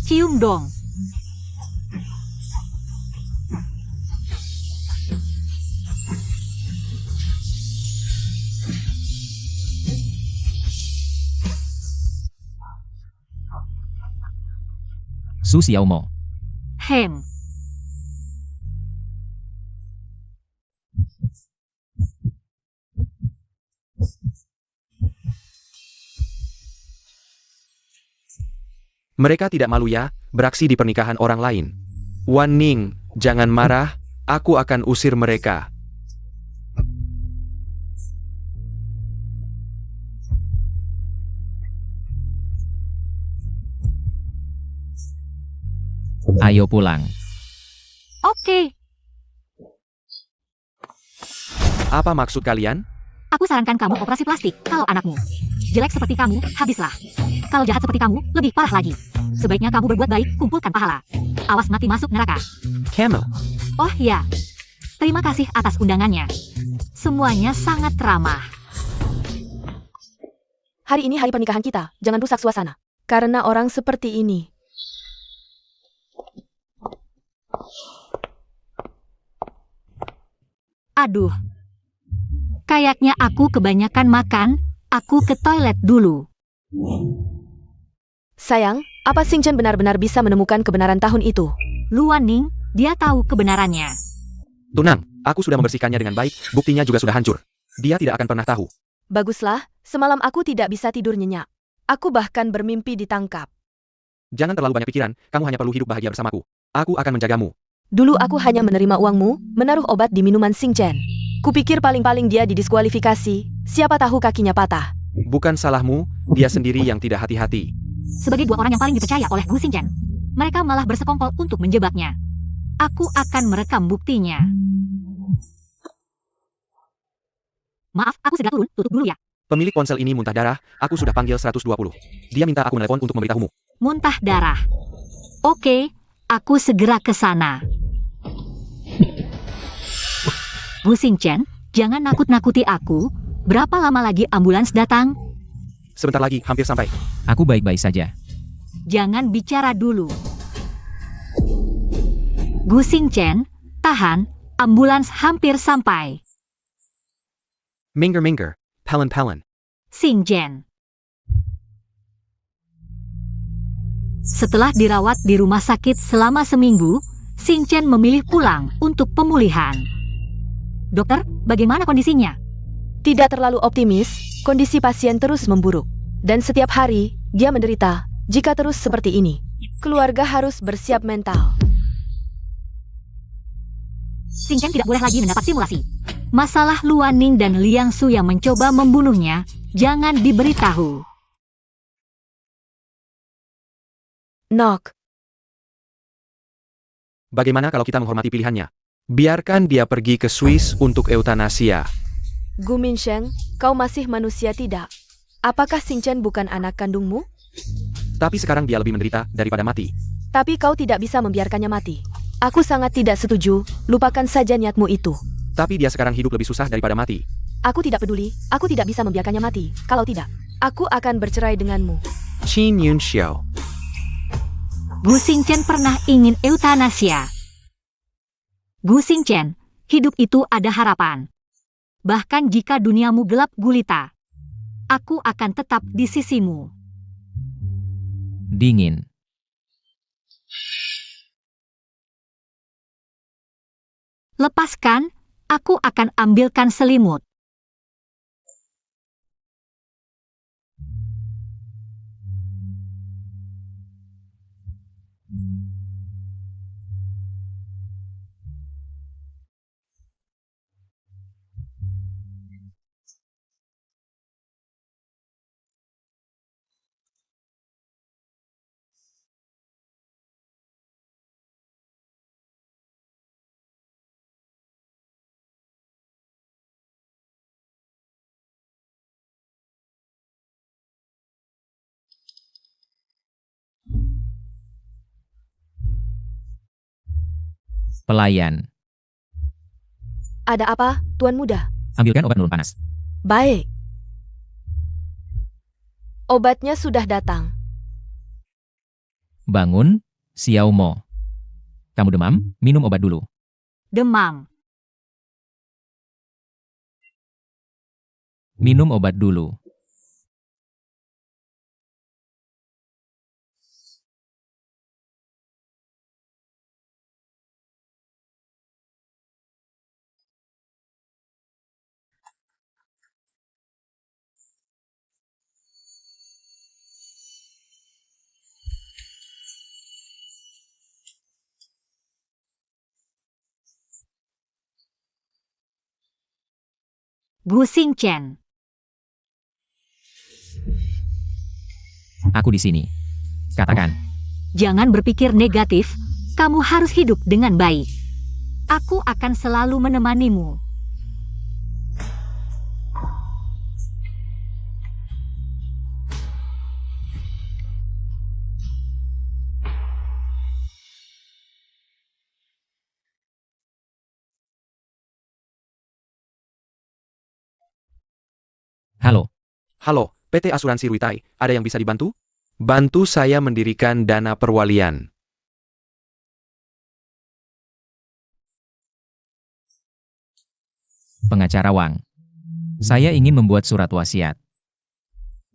Speaker 3: Cium dong.
Speaker 4: Su Xiaomo.
Speaker 3: Hem.
Speaker 2: Mereka tidak malu ya, beraksi di pernikahan orang lain. Wan Ning, jangan marah, aku akan usir mereka.
Speaker 4: Ayo pulang.
Speaker 3: Oke,
Speaker 2: Apa maksud kalian?
Speaker 3: aku sarankan kamu operasi plastik kalau anakmu jelek seperti kamu, habislah. Kalau jahat seperti kamu, lebih parah lagi. Sebaiknya kamu berbuat baik, kumpulkan pahala. Awas mati masuk neraka.
Speaker 2: Camel.
Speaker 3: Oh ya, terima kasih atas undangannya. Semuanya sangat ramah.
Speaker 1: Hari ini hari pernikahan kita, jangan rusak suasana. Karena orang seperti ini.
Speaker 3: Aduh, kayaknya aku kebanyakan makan. Aku ke toilet dulu.
Speaker 1: Sayang, apa Xing Chen benar-benar bisa menemukan kebenaran tahun itu?
Speaker 3: Luan Ning, dia tahu kebenarannya.
Speaker 2: Tunang, aku sudah membersihkannya dengan baik, buktinya juga sudah hancur. Dia tidak akan pernah tahu.
Speaker 1: Baguslah, semalam aku tidak bisa tidur nyenyak. Aku bahkan bermimpi ditangkap.
Speaker 2: Jangan terlalu banyak pikiran, kamu hanya perlu hidup bahagia bersamaku. Aku akan menjagamu.
Speaker 1: Dulu aku hanya menerima uangmu, menaruh obat di minuman Xing Chen. Kupikir paling-paling dia didiskualifikasi, siapa tahu kakinya patah.
Speaker 2: Bukan salahmu, dia sendiri yang tidak hati-hati.
Speaker 3: Sebagai dua orang yang paling dipercaya oleh Gu Xingchen, mereka malah bersekongkol untuk menjebaknya. Aku akan merekam buktinya. Maaf, aku segera turun, tutup dulu ya.
Speaker 2: Pemilik ponsel ini muntah darah, aku sudah panggil 120. Dia minta aku menelepon untuk memberitahumu.
Speaker 3: Muntah darah. Oke, aku segera ke sana. Gu Xingchen, jangan nakut-nakuti aku. Berapa lama lagi ambulans datang?
Speaker 2: Sebentar lagi, hampir sampai.
Speaker 4: Aku baik-baik saja.
Speaker 3: Jangan bicara dulu. Gu Xingchen, tahan, ambulans hampir sampai.
Speaker 2: Minggir-minggir, pelan-pelan.
Speaker 3: Xingchen. Setelah dirawat di rumah sakit selama seminggu, Xingchen memilih pulang untuk pemulihan. Dokter, bagaimana kondisinya?
Speaker 1: Tidak terlalu optimis, kondisi pasien terus memburuk. Dan setiap hari, dia menderita, jika terus seperti ini. Keluarga harus bersiap mental.
Speaker 3: Xingchen tidak boleh lagi mendapat stimulasi. Masalah Luan Ning dan Liang Su yang mencoba membunuhnya, jangan diberitahu.
Speaker 1: Knock.
Speaker 2: Bagaimana kalau kita menghormati pilihannya? Biarkan dia pergi ke Swiss untuk eutanasia.
Speaker 1: Gu Minsheng, kau masih manusia tidak? Apakah Xing Chen bukan anak kandungmu?
Speaker 2: Tapi sekarang dia lebih menderita daripada mati.
Speaker 1: Tapi kau tidak bisa membiarkannya mati. Aku sangat tidak setuju, lupakan saja niatmu itu.
Speaker 2: Tapi dia sekarang hidup lebih susah daripada mati.
Speaker 1: Aku tidak peduli, aku tidak bisa membiarkannya mati. Kalau tidak, aku akan bercerai denganmu.
Speaker 2: Qin Yun Xiao.
Speaker 3: Gu Xingchen pernah ingin eutanasia. Gu Xingchen, hidup itu ada harapan. Bahkan jika duniamu gelap gulita, aku akan tetap di sisimu.
Speaker 4: Dingin.
Speaker 3: Lepaskan, aku akan ambilkan selimut.
Speaker 4: Pelayan.
Speaker 1: Ada apa, Tuan Muda?
Speaker 4: Ambilkan obat nurun panas.
Speaker 1: Baik. Obatnya sudah datang.
Speaker 4: Bangun, Xiao Mo. Kamu demam? Minum obat dulu.
Speaker 3: Demam.
Speaker 4: Minum obat dulu.
Speaker 3: Gu Xingchen.
Speaker 4: Aku di sini. Katakan.
Speaker 3: Jangan berpikir negatif, kamu harus hidup dengan baik. Aku akan selalu menemanimu.
Speaker 4: Halo.
Speaker 2: Halo, PT Asuransi Ruitai, ada yang bisa dibantu? Bantu saya mendirikan dana perwalian.
Speaker 4: Pengacara Wang. Saya ingin membuat surat wasiat.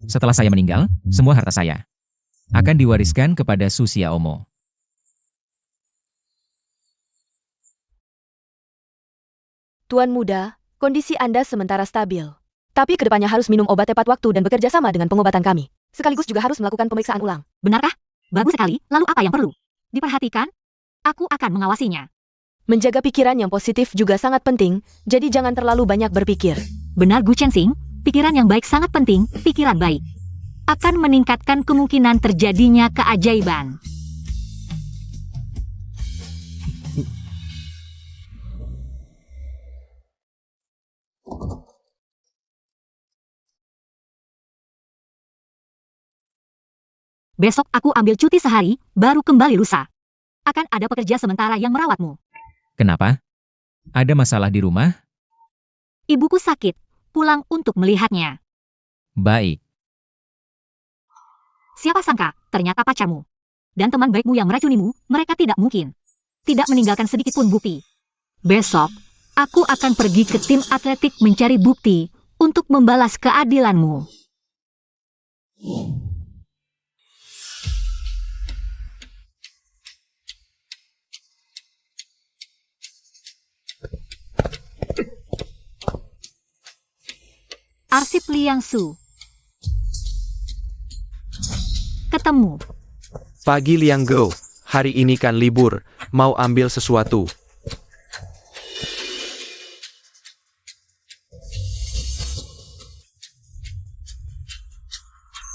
Speaker 4: Setelah saya meninggal, semua harta saya akan diwariskan kepada Su Xiaomo.
Speaker 1: Tuan Muda, kondisi Anda sementara stabil. Tapi kedepannya harus minum obat tepat waktu dan bekerja sama dengan pengobatan kami. Sekaligus juga harus melakukan pemeriksaan ulang.
Speaker 3: Benarkah? Bagus sekali, lalu apa yang perlu? Diperhatikan? Aku akan mengawasinya.
Speaker 1: Menjaga pikiran yang positif juga sangat penting, jadi jangan terlalu banyak berpikir.
Speaker 3: Benar Gu Chensing, pikiran yang baik sangat penting, pikiran baik akan meningkatkan kemungkinan terjadinya keajaiban. Besok aku ambil cuti sehari, baru kembali lusa. Akan ada pekerja sementara yang merawatmu.
Speaker 4: Kenapa? Ada masalah di rumah?
Speaker 3: Ibuku sakit, pulang untuk melihatnya.
Speaker 4: Baik.
Speaker 3: Siapa sangka, ternyata pacarmu. Dan teman baikmu yang meracunimu, mereka tidak mungkin. Tidak meninggalkan sedikit pun bukti. Besok, aku akan pergi ke tim atletik mencari bukti untuk membalas keadilanmu. Arsip Liangsu. Ketemu.
Speaker 2: Pagi Liang Go, hari ini kan libur, mau ambil sesuatu.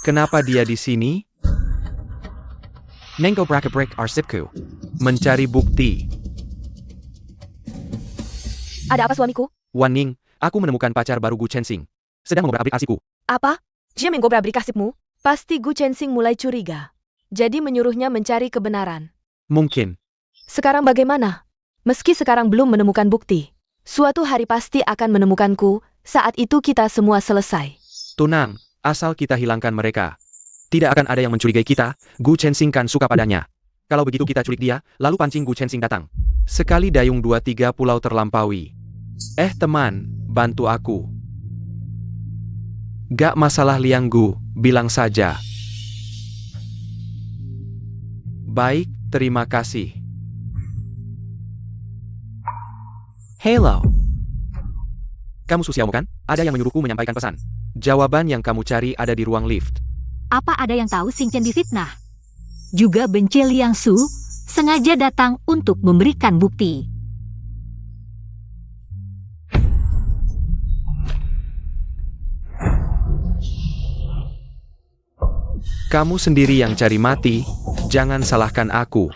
Speaker 2: Kenapa dia di sini? Nenggo Brakabrek Arsipku. Mencari bukti.
Speaker 1: Ada apa suamiku?
Speaker 2: Wan Ning, aku menemukan pacar baru Gu Chensing. Sedang mengobrak-abrik arsipku.
Speaker 1: Apa? Dia menggobrak-abrik kasipmu? Pasti Gu Chensing mulai curiga. Jadi menyuruhnya mencari kebenaran.
Speaker 2: Mungkin.
Speaker 1: Sekarang bagaimana? Meski sekarang belum menemukan bukti, suatu hari pasti akan menemukanku, saat itu kita semua selesai.
Speaker 2: Tunang, asal kita hilangkan mereka. Tidak akan ada yang mencurigai kita, Gu Chensing kan suka padanya. Kalau begitu kita culik dia, lalu pancing Gu Chensing datang. Sekali dayung 2-3 pulau terlampaui. Teman, bantu aku. Gak masalah Liang Gu, bilang saja. Baik, terima kasih. Hello. Kamu Su Xiaomo kan? Ada yang menyuruhku menyampaikan pesan. Jawaban yang kamu cari ada di ruang lift.
Speaker 3: Apa ada yang tahu Xingchen difitnah? Juga benci Liangsu, sengaja datang untuk memberikan bukti.
Speaker 2: Kamu sendiri yang cari mati, jangan salahkan aku.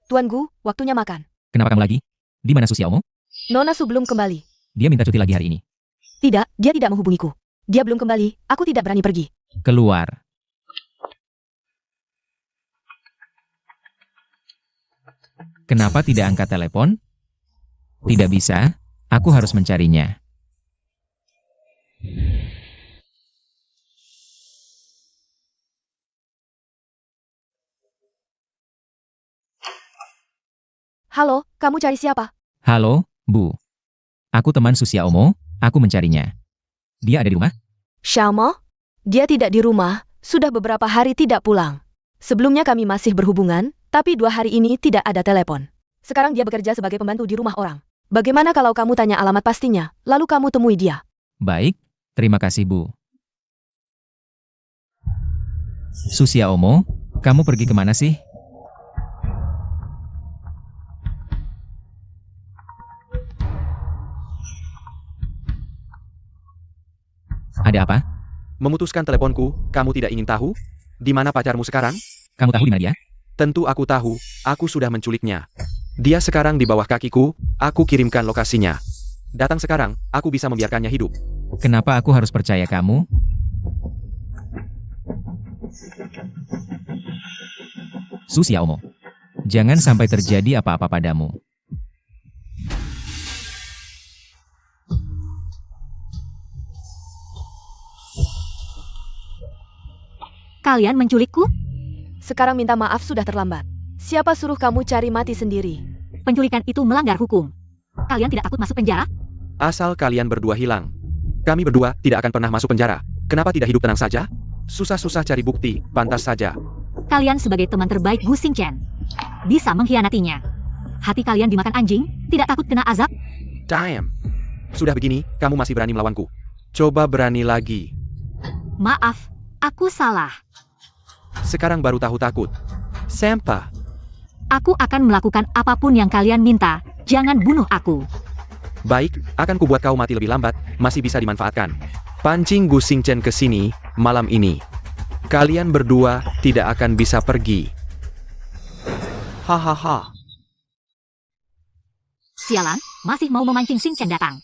Speaker 1: Tuan Gu, waktunya makan.
Speaker 4: Kenapa kamu lagi? Di mana Su Xiaomo?
Speaker 1: Nona Su belum kembali.
Speaker 4: Dia minta cuti lagi hari ini.
Speaker 1: Tidak, dia tidak menghubungiku. Dia belum kembali, aku tidak berani pergi.
Speaker 4: Keluar. Kenapa tidak angkat telepon? Tidak bisa, aku harus mencarinya.
Speaker 1: Halo, kamu cari siapa?
Speaker 4: Halo, Bu. Aku teman Susiaomo, aku mencarinya. Dia ada di rumah?
Speaker 1: Xiaomo? Dia tidak di rumah, sudah beberapa hari tidak pulang. Sebelumnya kami masih berhubungan, tapi 2 hari ini tidak ada telepon. Sekarang dia bekerja sebagai pembantu di rumah orang. Bagaimana kalau kamu tanya alamat pastinya, lalu kamu temui dia?
Speaker 4: Baik, terima kasih Bu. Susiaomo, kamu pergi kemana sih? Ada apa?
Speaker 2: Memutuskan teleponku, kamu tidak ingin tahu? Di mana pacarmu sekarang?
Speaker 4: Kamu tahu di mana dia?
Speaker 2: Tentu aku tahu, aku sudah menculiknya. Dia sekarang di bawah kakiku, aku kirimkan lokasinya. Datang sekarang, aku bisa membiarkannya hidup.
Speaker 4: Kenapa aku harus percaya kamu? Susiaomo, jangan sampai terjadi apa-apa padamu.
Speaker 3: Kalian menculikku?
Speaker 1: Sekarang minta maaf sudah terlambat. Siapa suruh kamu cari mati sendiri?
Speaker 3: Penculikan itu melanggar hukum. Kalian tidak takut masuk penjara?
Speaker 2: Asal kalian berdua hilang. Kami berdua tidak akan pernah masuk penjara. Kenapa tidak hidup tenang saja? Susah-susah cari bukti, pantas saja.
Speaker 3: Kalian sebagai teman terbaik Gu Xingchen bisa mengkhianatinya. Hati kalian dimakan anjing, tidak takut kena azab?
Speaker 2: Damn. Sudah begini, kamu masih berani melawanku. Coba berani lagi.
Speaker 3: Maaf, aku salah.
Speaker 2: Sekarang baru tahu takut. Sempa.
Speaker 3: Aku akan melakukan apapun yang kalian minta. Jangan bunuh aku.
Speaker 2: Baik, akan kubuat kau mati lebih lambat, masih bisa dimanfaatkan. Pancing Gu Xingchen ke sini, malam ini. Kalian berdua tidak akan bisa pergi. Hahaha.
Speaker 3: Sialan, masih mau memancing Xingchen datang.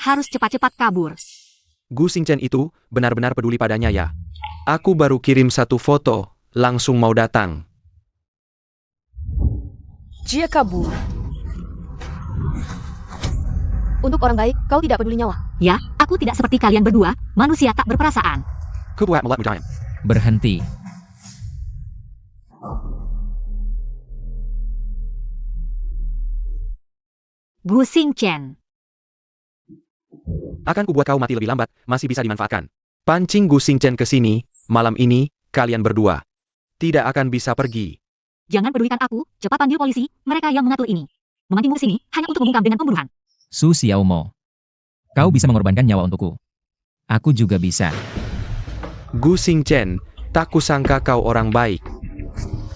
Speaker 3: Harus cepat-cepat kabur.
Speaker 2: Gu Xingchen itu benar-benar peduli padanya ya. Aku baru kirim 1 foto, langsung mau datang.
Speaker 1: Dia kabur. Untuk orang baik, kau tidak peduli nyawa.
Speaker 3: Ya, aku tidak seperti kalian berdua, manusia tak berperasaan.
Speaker 2: Kubuat melat mudayam.
Speaker 4: Berhenti.
Speaker 3: Gu Xingchen.
Speaker 2: Akan kubuat kau mati lebih lambat, masih bisa dimanfaatkan. Pancing Gu Xingchen ke sini, malam ini, kalian berdua tidak akan bisa pergi.
Speaker 3: Jangan pedulikan aku, cepat panggil polisi, mereka yang mengatur ini. Memancingmu sini hanya untuk membungkam dengan pembunuhan.
Speaker 4: Susiaomo, kau bisa mengorbankan nyawa untukku. Aku juga bisa.
Speaker 2: Gu Xingchen, tak kusangka kau orang baik.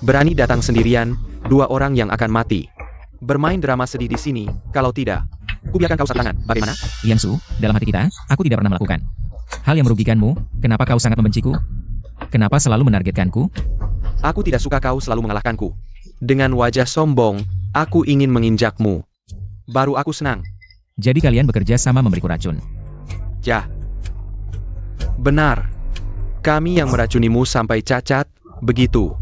Speaker 2: Berani datang sendirian, 2 orang yang akan mati. Bermain drama sedih di sini, kalau tidak, kubiarkan kau satangan, bagaimana?
Speaker 4: Liansu, dalam hati kita, aku tidak pernah melakukan hal yang merugikanmu. Kenapa kau sangat membenciku? Kenapa selalu menargetkanku?
Speaker 2: Aku tidak suka kau selalu mengalahkanku. Dengan wajah sombong, aku ingin menginjakmu. Baru aku senang.
Speaker 4: Jadi kalian bekerja sama memberiku racun.
Speaker 2: Ya. Benar. Kami yang meracunimu sampai cacat, begitu.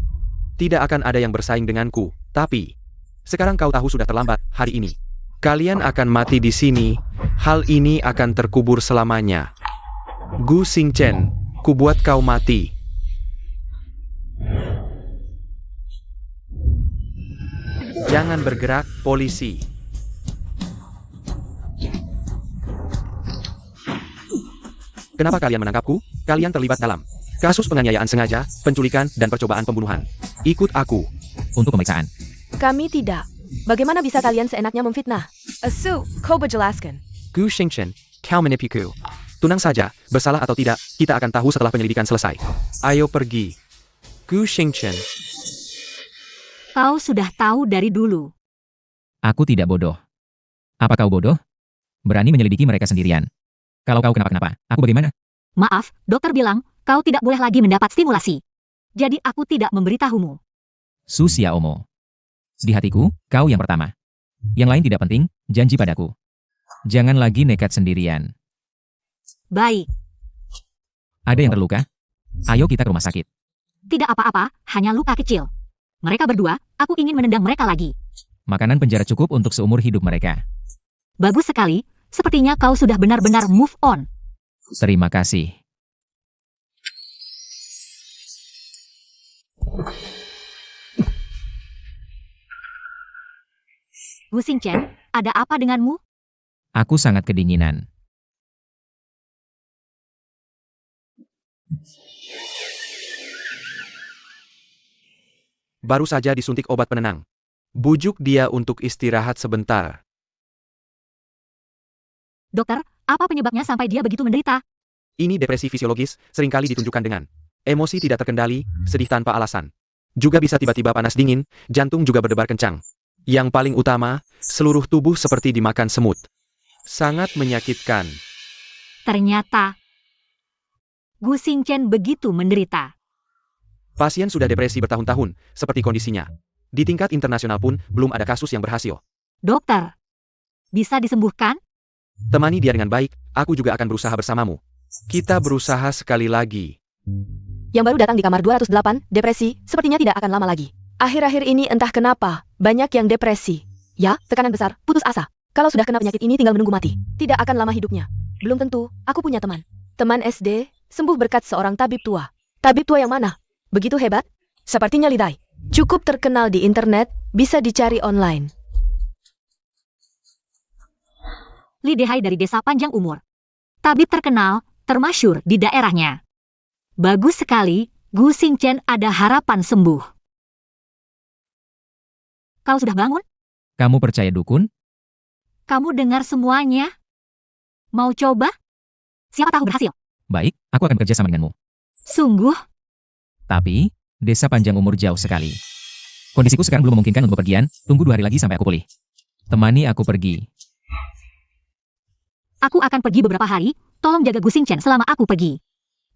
Speaker 2: Tidak akan ada yang bersaing denganku, tapi sekarang kau tahu sudah terlambat hari ini. Kalian akan mati di sini, hal ini akan terkubur selamanya. Gu Xingchen, kubuat kau mati. Jangan bergerak, polisi. Kenapa kalian menangkapku? Kalian terlibat dalam kasus penganiayaan sengaja, penculikan, dan percobaan pembunuhan. Ikut aku.
Speaker 4: Untuk pemeriksaan.
Speaker 1: Kami tidak. Bagaimana bisa kalian seenaknya memfitnah? Asu, kau berjelaskan.
Speaker 2: Gu Xingchen, kau menipuku. Tenang saja, bersalah atau tidak, kita akan tahu setelah penyelidikan selesai. Ayo pergi. Gu Xingchen.
Speaker 3: Kau sudah tahu dari dulu.
Speaker 4: Aku tidak bodoh. Apa kau bodoh? Berani menyelidiki mereka sendirian. Kalau kau kenapa-kenapa, aku bagaimana?
Speaker 3: Maaf, dokter bilang, kau tidak boleh lagi mendapat stimulasi. Jadi aku tidak memberitahumu.
Speaker 4: Susiaomo. Di hatiku, kau yang pertama. Yang lain tidak penting, janji padaku. Jangan lagi nekat sendirian.
Speaker 3: Baik,
Speaker 4: Ada yang terluka? Ayo kita ke rumah sakit.
Speaker 3: tidak apa-apa, hanya luka kecil. Mereka berdua, aku ingin menendang mereka lagi.
Speaker 4: Makanan penjara cukup untuk seumur hidup mereka.
Speaker 3: Bagus sekali, sepertinya kau sudah benar-benar move on.
Speaker 4: Terima kasih.
Speaker 3: Gu Xingchen, ada apa denganmu?
Speaker 4: Aku sangat kedinginan.
Speaker 2: Baru saja disuntik obat penenang. Bujuk dia untuk istirahat sebentar.
Speaker 3: Dokter, apa penyebabnya sampai dia begitu menderita?
Speaker 2: Ini depresi fisiologis, seringkali ditunjukkan dengan emosi tidak terkendali, sedih tanpa alasan. Juga bisa tiba-tiba panas dingin, jantung juga berdebar kencang. Yang paling utama, seluruh tubuh seperti dimakan semut. Sangat menyakitkan.
Speaker 3: Ternyata Gu Xingchen begitu menderita.
Speaker 2: Pasien sudah depresi bertahun-tahun, seperti kondisinya. Di tingkat internasional pun, belum ada kasus yang berhasil.
Speaker 3: Dokter, bisa disembuhkan?
Speaker 2: Temani dia dengan baik, aku juga akan berusaha bersamamu. Kita berusaha sekali lagi.
Speaker 1: Yang baru datang di kamar 208, depresi, sepertinya tidak akan lama lagi. Akhir-akhir ini entah kenapa, banyak yang depresi. Ya, tekanan besar, putus asa. Kalau sudah kena penyakit ini tinggal menunggu mati. Tidak akan lama hidupnya. Belum tentu, aku punya teman. Teman SD, sembuh berkat seorang tabib tua. Tabib tua yang mana? Begitu hebat? Sepertinya Li Dai. Cukup terkenal di internet, bisa dicari online.
Speaker 3: Li Dehai dari desa panjang umur. Tabib terkenal, termasyur di daerahnya. Bagus sekali, Gu Xingchen ada harapan sembuh. Kau sudah bangun?
Speaker 4: Kamu percaya dukun?
Speaker 3: Kamu dengar semuanya? Mau coba? Siapa tahu berhasil.
Speaker 4: Baik, aku akan bekerja sama denganmu.
Speaker 3: Sungguh,
Speaker 4: Tapi, desa panjang umur jauh sekali. Kondisiku sekarang belum memungkinkan untuk bepergian, tunggu 2 hari lagi sampai aku pulih. Temani aku pergi.
Speaker 3: aku akan pergi beberapa hari, tolong jaga Gu Xingchen selama aku pergi.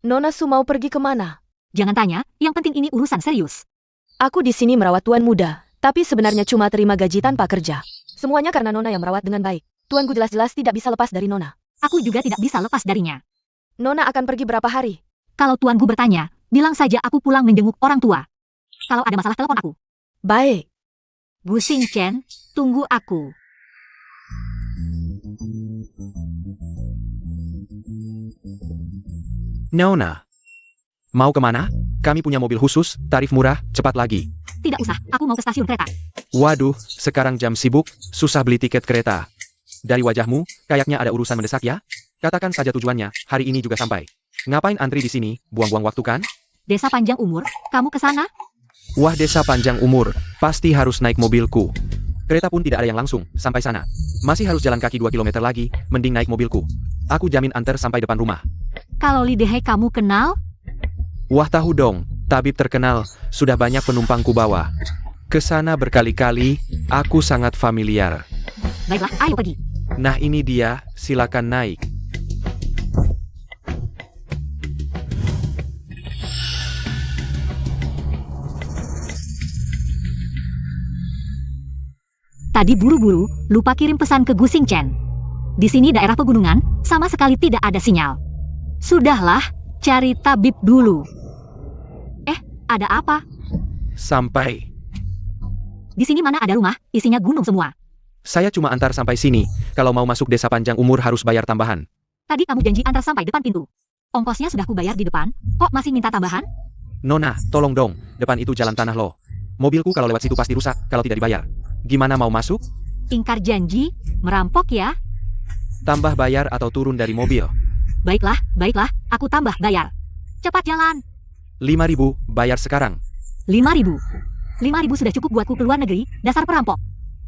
Speaker 1: Nona Su mau pergi kemana?
Speaker 3: Jangan tanya, yang penting ini urusan serius.
Speaker 1: Aku di sini merawat tuan muda, tapi sebenarnya cuma terima gaji tanpa kerja. Semuanya karena Nona yang merawat dengan baik. Tuanku jelas-jelas tidak bisa lepas dari Nona.
Speaker 3: Aku juga tidak bisa lepas darinya.
Speaker 1: Nona akan pergi berapa hari?
Speaker 3: Kalau tuanku bertanya, bilang saja aku pulang menjenguk orang tua. Kalau ada masalah telepon aku.
Speaker 1: Baik.
Speaker 3: Gu Xingchen, tunggu aku.
Speaker 2: Nona. Mau kemana? Kami punya mobil khusus, tarif murah, cepat lagi.
Speaker 3: Tidak usah, aku mau ke stasiun kereta.
Speaker 2: Waduh, sekarang jam sibuk, susah beli tiket kereta. Dari wajahmu, kayaknya ada urusan mendesak ya? Katakan saja tujuannya, hari ini juga sampai. Ngapain antri di sini, buang-buang waktu kan?
Speaker 3: Desa panjang umur, kamu ke sana?
Speaker 2: Wah, desa panjang umur, pasti harus naik mobilku. Kereta pun tidak ada yang langsung, sampai sana. Masih harus jalan kaki 2 km lagi, mending naik mobilku. Aku jamin antar sampai depan rumah.
Speaker 3: Kalau Li Dehai kamu kenal?
Speaker 2: Wah tahu dong, tabib terkenal, sudah banyak penumpangku bawa. Kesana berkali-kali, aku sangat familiar.
Speaker 3: Baiklah, ayo pergi.
Speaker 2: Nah ini dia, silakan naik.
Speaker 3: Tadi buru-buru, lupa kirim pesan ke Gu Xingchen. Di sini daerah pegunungan, sama sekali tidak ada sinyal. Sudahlah, cari tabib dulu. Ada apa?
Speaker 2: Sampai.
Speaker 3: Di sini mana ada rumah, isinya gunung semua.
Speaker 2: Saya cuma antar sampai sini, kalau mau masuk desa panjang umur harus bayar tambahan.
Speaker 3: Tadi kamu janji antar sampai depan pintu. Ongkosnya sudah kubayar di depan, kok masih minta tambahan?
Speaker 2: Nona, tolong dong, depan itu jalan tanah loh. Mobilku kalau lewat situ pasti rusak, kalau tidak dibayar. Gimana mau masuk?
Speaker 3: Ingkar janji, merampok ya?
Speaker 2: Tambah bayar atau turun dari mobil?
Speaker 3: Baiklah, aku tambah bayar. Cepat jalan.
Speaker 2: 5.000, bayar sekarang.
Speaker 3: 5.000. 5.000 sudah cukup buatku keluar negeri, dasar perampok.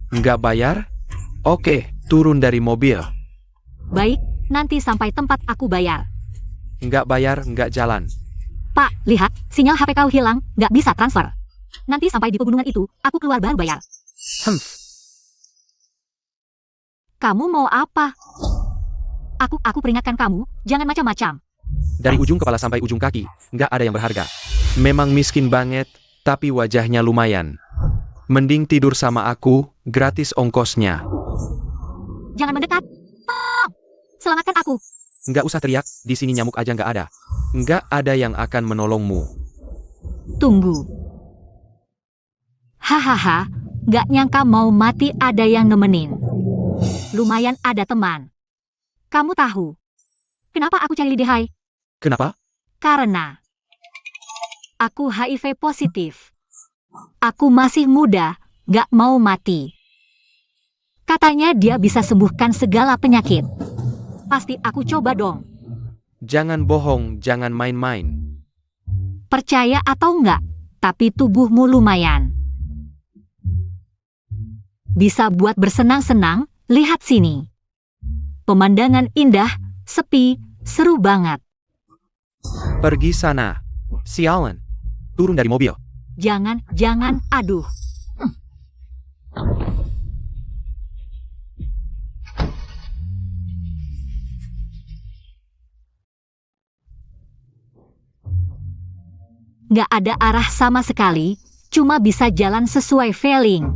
Speaker 2: Nggak bayar? Oke, turun dari mobil.
Speaker 3: Baik, nanti sampai tempat aku bayar.
Speaker 2: Nggak bayar, nggak jalan.
Speaker 3: Pak, lihat, sinyal HP kau hilang, nggak bisa transfer. Nanti sampai di pegunungan itu, aku keluar baru bayar. Kamu mau apa? Aku peringatkan kamu, jangan macam-macam.
Speaker 2: Dari ujung kepala sampai ujung kaki, nggak ada yang berharga. Memang miskin banget, tapi wajahnya lumayan. Mending tidur sama aku, gratis ongkosnya.
Speaker 3: Jangan mendekat. Selamatkan aku.
Speaker 2: Nggak usah teriak, di sini nyamuk aja nggak ada. Nggak ada yang akan menolongmu.
Speaker 3: Tunggu. Hahaha, Gak nyangka mau mati ada yang nemenin. Lumayan ada teman. Kamu tahu kenapa aku cari Lidehai?
Speaker 2: Kenapa?
Speaker 3: Karena aku HIV positif. Aku masih muda, gak mau mati. Katanya dia bisa sembuhkan segala penyakit. Pasti aku coba dong.
Speaker 2: Jangan bohong, jangan main-main.
Speaker 3: Percaya atau enggak, tapi tubuhmu lumayan. Bisa buat bersenang-senang, lihat sini. Pemandangan indah, sepi, seru banget.
Speaker 2: Pergi sana. Sialan. Turun dari mobil.
Speaker 3: Jangan, aduh. Nggak ada arah sama sekali, cuma bisa jalan sesuai feeling.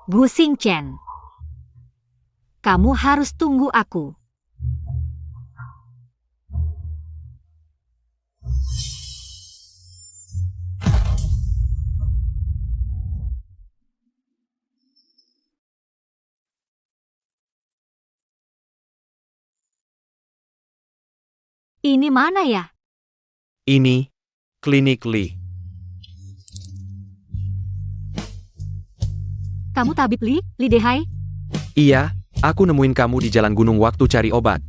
Speaker 3: Gu Xingchen, kamu harus tunggu aku. Ini mana ya?
Speaker 2: Ini klinik Li.
Speaker 3: Kamu tabib Li Dehai?
Speaker 2: Iya, aku nemuin kamu di jalan gunung waktu cari obat.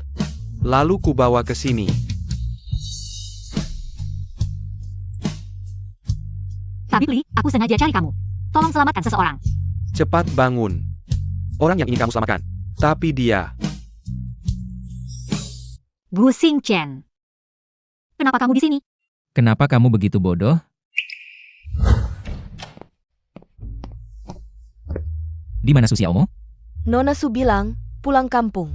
Speaker 2: Lalu ku bawa ke sini.
Speaker 3: Tabib Li, aku sengaja cari kamu. Tolong selamatkan seseorang.
Speaker 2: Cepat bangun. Orang yang ingin kamu selamatkan. Tapi dia.
Speaker 3: Gu Xingchen. Kenapa kamu di sini?
Speaker 4: Kenapa kamu begitu bodoh? Di mana Su Xiaomo?
Speaker 1: Nona Su bilang, pulang kampung.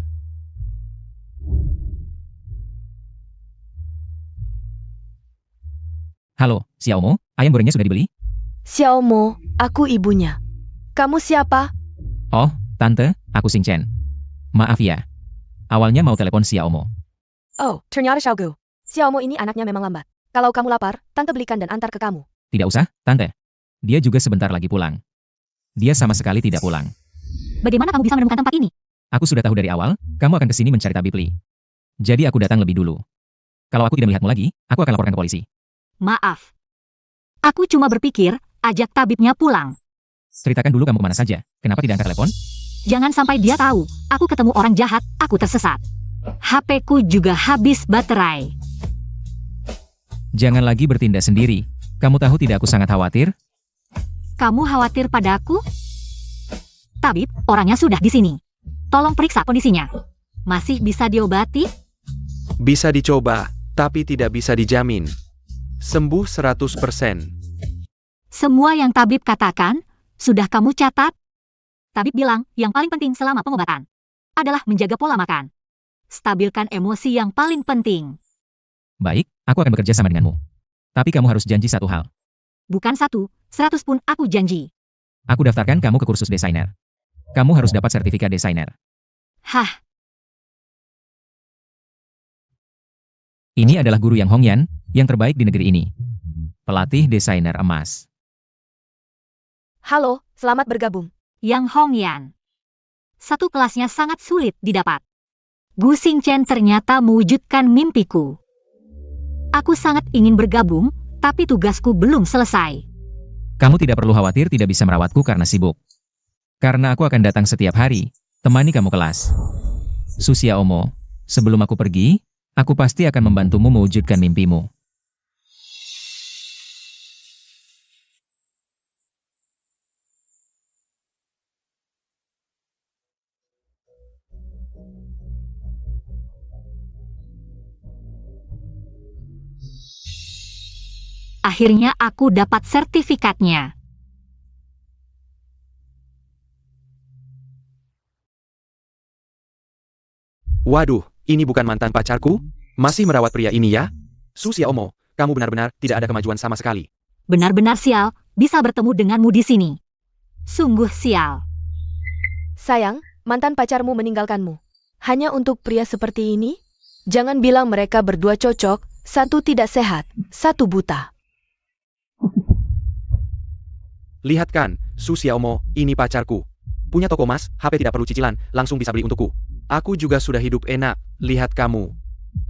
Speaker 4: Halo, Xiaomo, ayam gorengnya sudah dibeli?
Speaker 1: Xiaomo, aku ibunya. Kamu siapa?
Speaker 4: Oh, Tante, aku Xingchen. Maaf ya. Awalnya mau telepon Xiaomo.
Speaker 1: Oh, ternyata Xiaogu. Xiaomo ini anaknya memang lambat. Kalau kamu lapar, Tante belikan dan antar ke kamu.
Speaker 4: Tidak usah, Tante. Dia juga sebentar lagi pulang. Dia sama sekali tidak pulang.
Speaker 3: Bagaimana kamu bisa menemukan tempat ini?
Speaker 4: Aku sudah tahu dari awal, kamu akan ke sini mencari tabib Li. Jadi aku datang lebih dulu. Kalau aku tidak melihatmu lagi, aku akan laporkan ke polisi.
Speaker 3: Maaf. Aku cuma berpikir, ajak tabibnya pulang.
Speaker 4: Ceritakan dulu kamu kemana saja. Kenapa tidak angkat telepon?
Speaker 3: Jangan sampai dia tahu, aku ketemu orang jahat, aku tersesat. HP-ku juga habis baterai.
Speaker 4: Jangan lagi bertindak sendiri. Kamu tahu tidak aku sangat khawatir?
Speaker 3: Kamu khawatir padaku? Tabib, orangnya sudah di sini. Tolong periksa kondisinya. Masih bisa diobati?
Speaker 2: Bisa dicoba, tapi tidak bisa dijamin. Sembuh 100%.
Speaker 3: Semua yang tabib katakan, sudah kamu catat? Tabib bilang, yang paling penting selama pengobatan adalah menjaga pola makan. Stabilkan emosi yang paling penting.
Speaker 4: Baik, aku akan bekerja sama denganmu. Tapi kamu harus janji satu hal.
Speaker 3: Bukan 1, 100 pun aku janji.
Speaker 4: Aku daftarkan kamu ke kursus desainer. Kamu harus dapat sertifikat desainer.
Speaker 3: Hah,
Speaker 4: Ini adalah guru Yang Hongyan, yang terbaik di negeri ini. Pelatih desainer emas.
Speaker 1: Halo, selamat bergabung.
Speaker 3: Yang Hongyan. Satu kelasnya sangat sulit didapat. Gu Xingchen ternyata mewujudkan mimpiku. Aku sangat ingin bergabung, tapi tugasku belum selesai.
Speaker 4: Kamu tidak perlu khawatir tidak bisa merawatku karena sibuk. Karena aku akan datang setiap hari, temani kamu kelas. Su Xiaomo, sebelum aku pergi, aku pasti akan membantumu mewujudkan mimpimu.
Speaker 3: Akhirnya aku dapat sertifikatnya.
Speaker 2: Waduh, ini bukan mantan pacarku? Masih merawat pria ini ya? Su Xiaomo, kamu benar-benar tidak ada kemajuan sama sekali.
Speaker 3: Benar-benar sial, bisa bertemu denganmu di sini. Sungguh sial.
Speaker 1: Sayang, mantan pacarmu meninggalkanmu. Hanya untuk pria seperti ini? Jangan bilang mereka berdua cocok, satu tidak sehat, satu buta.
Speaker 2: Lihat kan, Su Xiaomo, ini pacarku. Punya toko mas, HP tidak perlu cicilan, langsung bisa beli untukku. Aku juga sudah hidup enak, lihat kamu.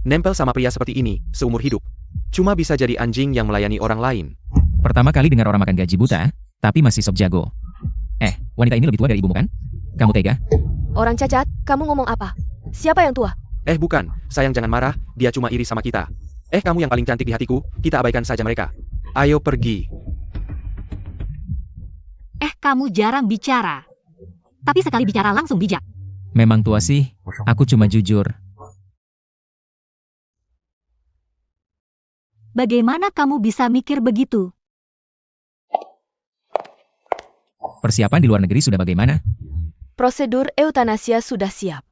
Speaker 2: Nempel sama pria seperti ini, seumur hidup. Cuma bisa jadi anjing yang melayani orang lain.
Speaker 4: Pertama kali dengar orang makan gaji buta, tapi masih sok jago. Wanita ini lebih tua dari ibumu kan? Kamu tega?
Speaker 1: Orang cacat, kamu ngomong apa? Siapa yang tua?
Speaker 2: Bukan, sayang jangan marah, dia cuma iri sama kita. Kamu yang paling cantik di hatiku, kita abaikan saja mereka. Ayo pergi.
Speaker 3: Kamu jarang bicara. Tapi sekali bicara langsung bijak.
Speaker 4: Memang tua sih, aku cuma jujur.
Speaker 3: Bagaimana kamu bisa mikir begitu?
Speaker 4: Persiapan di luar negeri sudah bagaimana?
Speaker 1: Prosedur eutanasia sudah siap.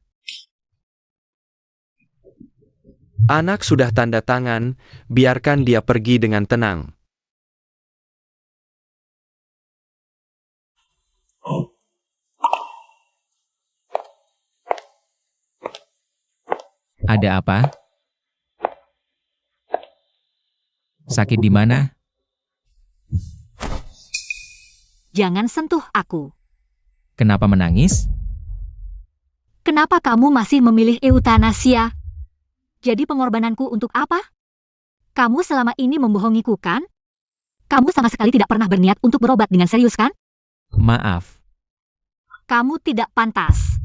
Speaker 2: Anak sudah tanda tangan, biarkan dia pergi dengan tenang.
Speaker 4: Ada apa? Sakit di mana?
Speaker 3: Jangan sentuh aku.
Speaker 4: Kenapa menangis?
Speaker 3: Kenapa kamu masih memilih eutanasia? Jadi pengorbananku untuk apa? Kamu selama ini membohongiku kan? Kamu sama sekali tidak pernah berniat untuk berobat dengan serius kan?
Speaker 4: Maaf.
Speaker 3: Kamu tidak pantas.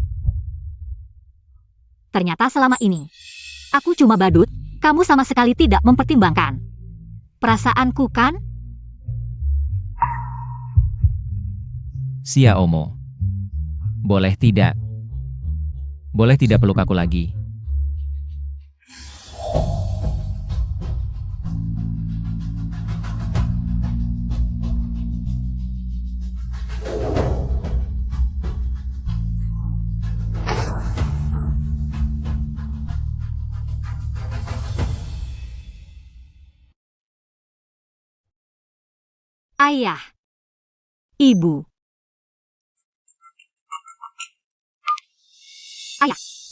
Speaker 3: Ternyata selama ini, aku cuma badut, kamu sama sekali tidak mempertimbangkan perasaanku kan?
Speaker 4: Xiaomo. Boleh tidak? Boleh tidak peluk aku lagi?
Speaker 3: Ayah. Ibu.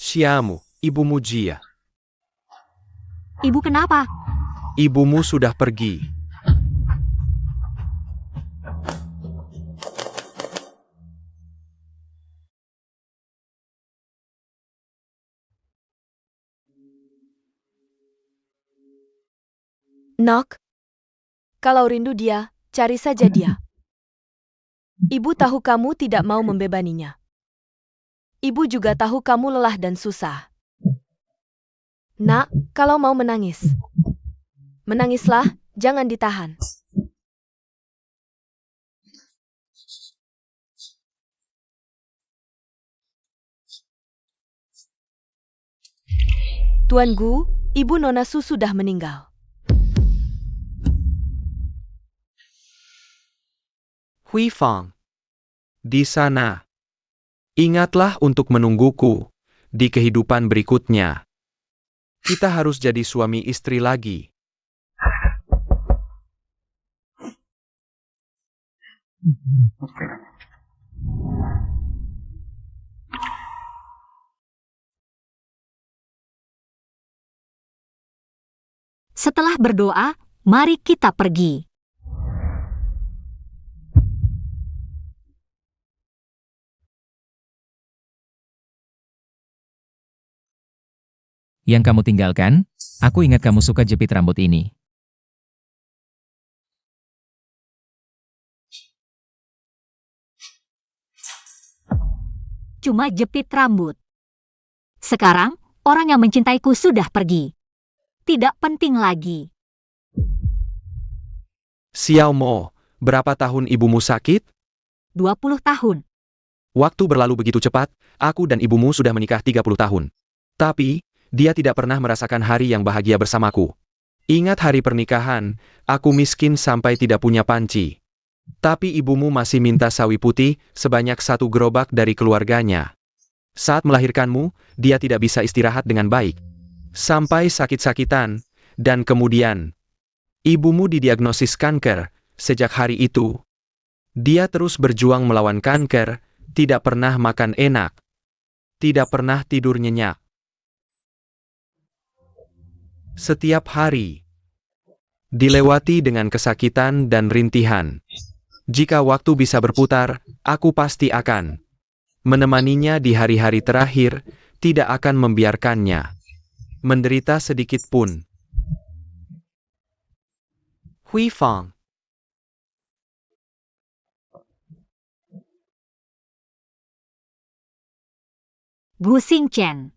Speaker 2: Xiaomu, ibumu Jia.
Speaker 3: Ibu kenapa?
Speaker 2: Ibumu sudah pergi.
Speaker 1: Nok. Kalau rindu dia, cari saja dia. Ibu tahu kamu tidak mau membebaninya. Ibu juga tahu kamu lelah dan susah. Nak, kalau mau menangis, menangislah, jangan ditahan. Tuan Gu, Ibu Nona Su sudah meninggal.
Speaker 2: Hui Fang. Di sana. Ingatlah untuk menungguku di kehidupan berikutnya. Kita harus jadi suami istri lagi.
Speaker 3: Setelah berdoa, mari kita pergi.
Speaker 4: Yang kamu tinggalkan, aku ingat kamu suka jepit rambut ini.
Speaker 3: Cuma jepit rambut. Sekarang, orang yang mencintaiku sudah pergi. Tidak penting lagi.
Speaker 2: Xiaomo, berapa tahun ibumu sakit?
Speaker 3: 20 tahun.
Speaker 2: Waktu berlalu begitu cepat, aku dan ibumu sudah menikah 30 tahun. Tapi, dia tidak pernah merasakan hari yang bahagia bersamaku. Ingat hari pernikahan, aku miskin sampai tidak punya panci. Tapi ibumu masih minta sawi putih sebanyak 1 gerobak dari keluarganya. Saat melahirkanmu, dia tidak bisa istirahat dengan baik. Sampai sakit-sakitan, dan kemudian, ibumu didiagnosis kanker. Sejak hari itu, dia terus berjuang melawan kanker, tidak pernah makan enak. tidak pernah tidur nyenyak. Setiap hari dilewati dengan kesakitan dan rintihan. Jika waktu bisa berputar, aku pasti akan menemaninya di hari-hari terakhir, tidak akan membiarkannya menderita sedikit pun. Hui Fang.
Speaker 3: Bu Xingchen.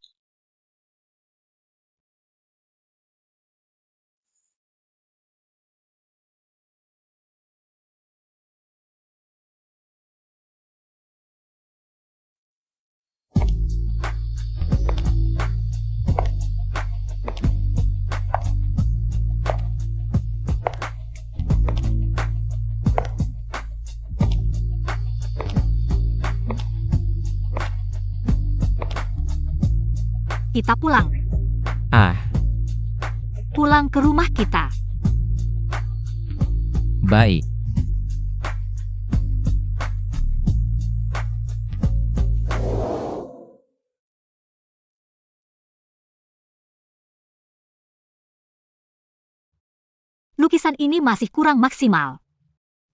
Speaker 3: Kita pulang.
Speaker 4: Ah,
Speaker 3: Pulang ke rumah kita.
Speaker 4: baik.
Speaker 3: Lukisan ini masih kurang maksimal.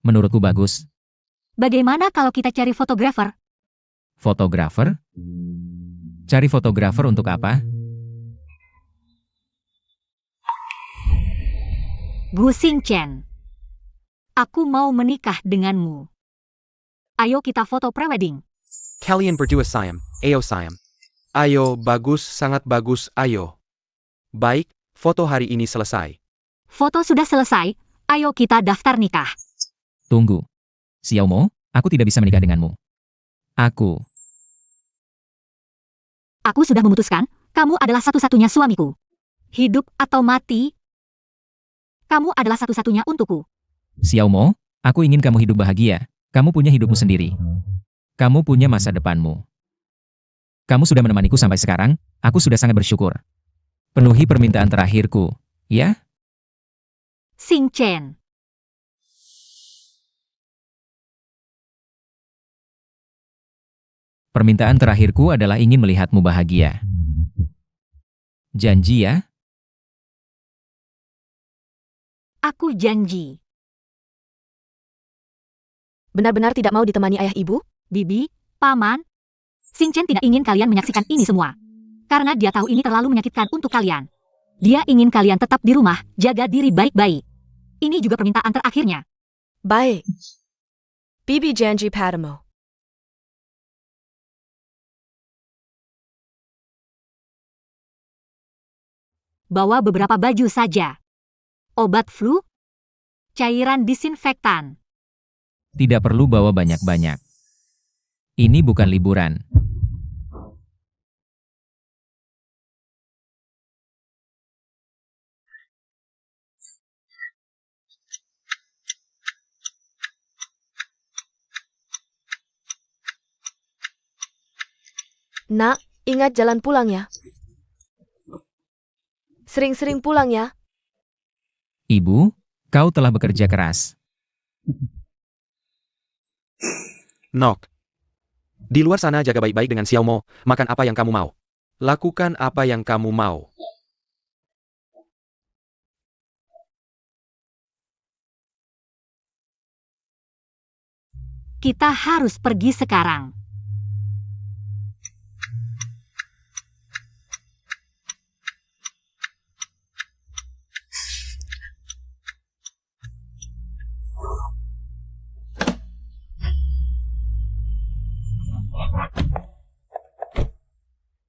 Speaker 4: Menurutku bagus.
Speaker 3: Bagaimana kalau kita cari fotografer?
Speaker 4: Fotografer? Cari fotografer untuk apa?
Speaker 3: Bu Xingchen. Aku mau menikah denganmu. Ayo kita foto prewedding.
Speaker 2: Kalian berdua sayang, ayo sayang. Ayo, bagus, sangat bagus, ayo. Baik, foto hari ini selesai.
Speaker 3: Foto sudah selesai. Ayo kita daftar nikah.
Speaker 4: Tunggu. Xiaomo, aku tidak bisa menikah denganmu.
Speaker 3: Aku sudah memutuskan, kamu adalah satu-satunya suamiku. Hidup atau mati, kamu adalah satu-satunya untukku.
Speaker 4: Xiaomo, aku ingin kamu hidup bahagia. Kamu punya hidupmu sendiri. Kamu punya masa depanmu. Kamu sudah menemaniku sampai sekarang, aku sudah sangat bersyukur. Penuhi permintaan terakhirku, ya?
Speaker 3: Xingchen.
Speaker 4: Permintaan terakhirku adalah ingin melihatmu bahagia. Janji ya?
Speaker 3: Aku janji.
Speaker 1: Benar-benar tidak mau ditemani ayah ibu?
Speaker 3: Bibi, Paman, Xingchen tidak ingin kalian menyaksikan ini semua. Karena dia tahu ini terlalu menyakitkan untuk kalian. Dia ingin kalian tetap di rumah, jaga diri baik-baik. Ini juga permintaan terakhirnya.
Speaker 1: Baik. Bibi janji padamu.
Speaker 3: Bawa beberapa baju saja. Obat flu, cairan disinfektan.
Speaker 4: Tidak perlu bawa banyak-banyak. Ini bukan liburan.
Speaker 1: Nak, ingat jalan pulang ya. Sering-sering pulang ya.
Speaker 4: Ibu, kau telah bekerja keras.
Speaker 2: Nok. Di luar sana jaga baik-baik dengan Xiaomo, makan apa yang kamu mau. Lakukan apa yang kamu mau.
Speaker 3: Kita harus pergi sekarang.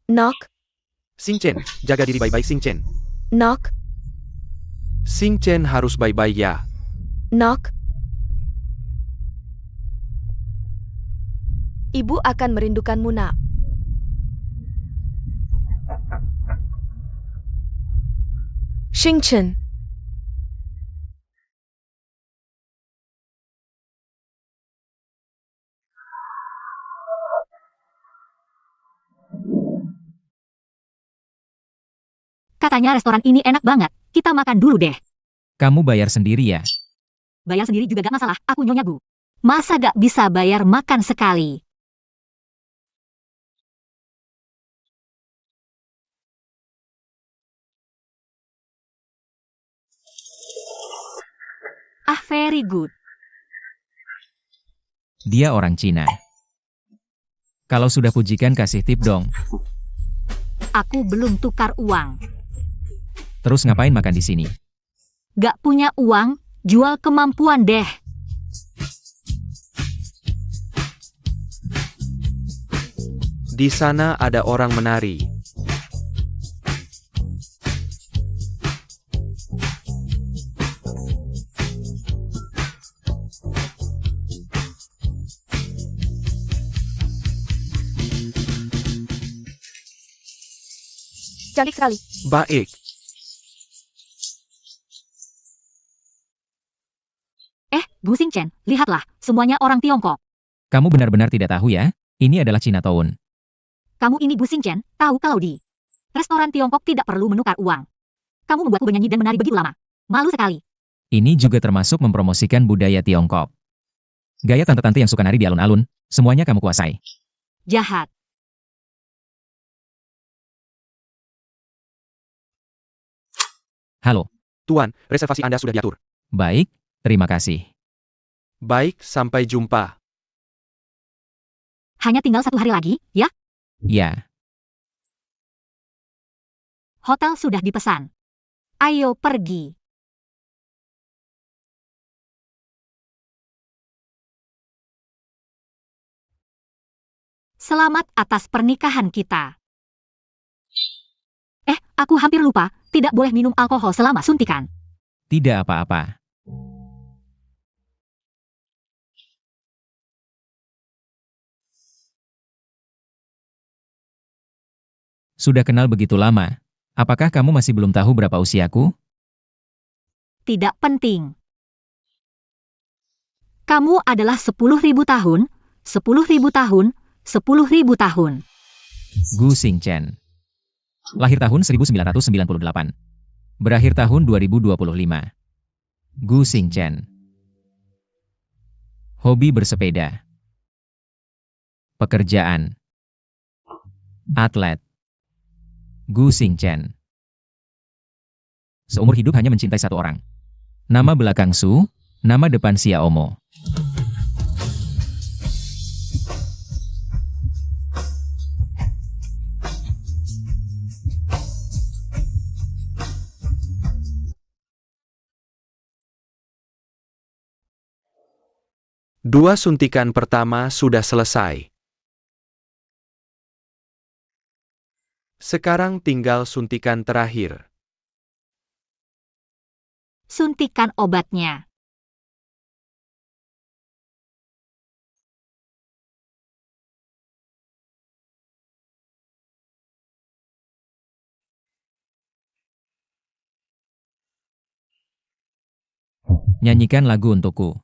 Speaker 1: Nok,
Speaker 2: Xingchen, jaga diri baik-baik Xingchen.
Speaker 1: Nok,
Speaker 2: Xingchen harus baik-baik ya.
Speaker 1: Nok. Ibu akan merindukanmu, nak. Xingchen.
Speaker 3: Katanya restoran ini enak banget. Kita makan dulu deh.
Speaker 4: Kamu bayar sendiri ya?
Speaker 3: Bayar sendiri juga gak masalah. Aku Nyonya Gu. Masa gak bisa bayar makan sekali? Ah, very good.
Speaker 4: Dia orang Cina. Kalau sudah pujikan kasih tip dong.
Speaker 3: Aku belum tukar uang.
Speaker 4: Terus ngapain makan di sini?
Speaker 3: Gak punya uang, jual kemampuan deh.
Speaker 2: Di sana ada orang menari.
Speaker 1: Cantik sekali.
Speaker 2: Baik.
Speaker 3: Bu Xingchen, lihatlah, semuanya orang Tiongkok.
Speaker 4: Kamu benar-benar tidak tahu ya? Ini adalah Chinatown.
Speaker 3: Kamu ini Bu Xingchen, tahu kalau di restoran Tiongkok tidak perlu menukar uang. Kamu membuatku bernyanyi dan menari begitu lama. Malu sekali.
Speaker 4: Ini juga termasuk mempromosikan budaya Tiongkok. Gaya tante-tante yang suka nari di alun-alun, semuanya kamu kuasai.
Speaker 3: Jahat.
Speaker 4: Halo.
Speaker 2: Tuan, reservasi Anda sudah diatur.
Speaker 4: Baik, terima kasih.
Speaker 2: Baik, sampai jumpa.
Speaker 3: Hanya tinggal 1 hari lagi, ya?
Speaker 4: Ya,
Speaker 3: Hotel sudah dipesan. Ayo pergi. Selamat atas pernikahan kita. Aku hampir lupa, tidak boleh minum alkohol selama suntikan.
Speaker 4: tidak apa-apa. Sudah kenal begitu lama. Apakah kamu masih belum tahu berapa usiaku?
Speaker 3: Tidak penting. Kamu adalah 10.000 tahun, 10.000 tahun, 10.000 tahun.
Speaker 4: Gu Xingchen. Lahir tahun 1998. Berakhir tahun 2025. Gu Xingchen. Hobi bersepeda. Pekerjaan. Atlet. Gu Xingchen. Seumur hidup hanya mencintai satu orang. Nama belakang Su, nama depan Xiaomo.
Speaker 2: Dua suntikan pertama sudah selesai. Sekarang tinggal suntikan terakhir.
Speaker 3: Suntikan obatnya.
Speaker 4: Nyanyikan lagu untukku.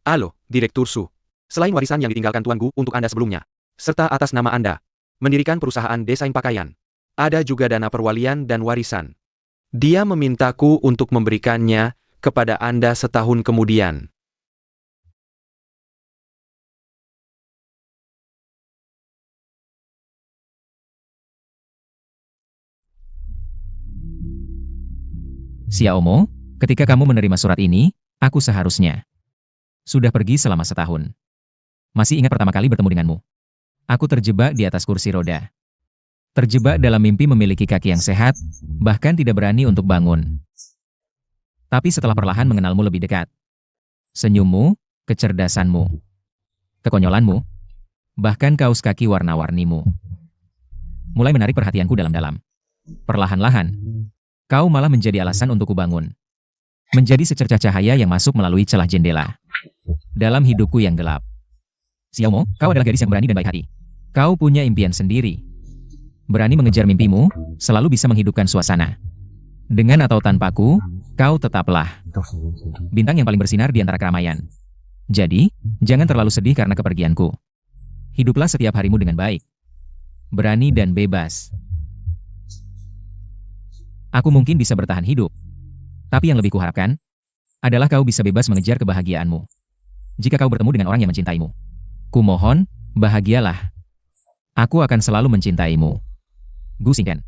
Speaker 2: Halo, Direktur Su. Selain warisan yang ditinggalkan Tuan Gu untuk Anda sebelumnya, serta atas nama Anda, mendirikan perusahaan desain pakaian, ada juga dana perwalian dan warisan. Dia memintaku untuk memberikannya kepada Anda setahun kemudian.
Speaker 4: Xiaomo, ketika kamu menerima surat ini, aku seharusnya sudah pergi selama setahun. Masih ingat pertama kali bertemu denganmu? Aku terjebak di atas kursi roda. Terjebak dalam mimpi memiliki kaki yang sehat, bahkan tidak berani untuk bangun. Tapi setelah perlahan mengenalmu lebih dekat, senyummu, kecerdasanmu, kekonyolanmu, bahkan kaos kaki warna-warnimu mulai menarik perhatianku dalam-dalam. Perlahan-lahan, kau malah menjadi alasan untuk kubangun. Menjadi secercah cahaya yang masuk melalui celah jendela. Dalam hidupku yang gelap. Xiaomo, kau adalah gadis yang berani dan baik hati. Kau punya impian sendiri. Berani mengejar mimpimu, selalu bisa menghidupkan suasana. Dengan atau tanpaku, kau tetaplah bintang yang paling bersinar di antara keramaian. Jadi, jangan terlalu sedih karena kepergianku. Hiduplah setiap harimu dengan baik. Berani dan bebas. Aku mungkin bisa bertahan hidup. Tapi yang lebih kuharapkan, adalah kau bisa bebas mengejar kebahagiaanmu. Jika kau bertemu dengan orang yang mencintaimu, kumohon, bahagialah. Aku akan selalu mencintaimu. Gu Xingtian.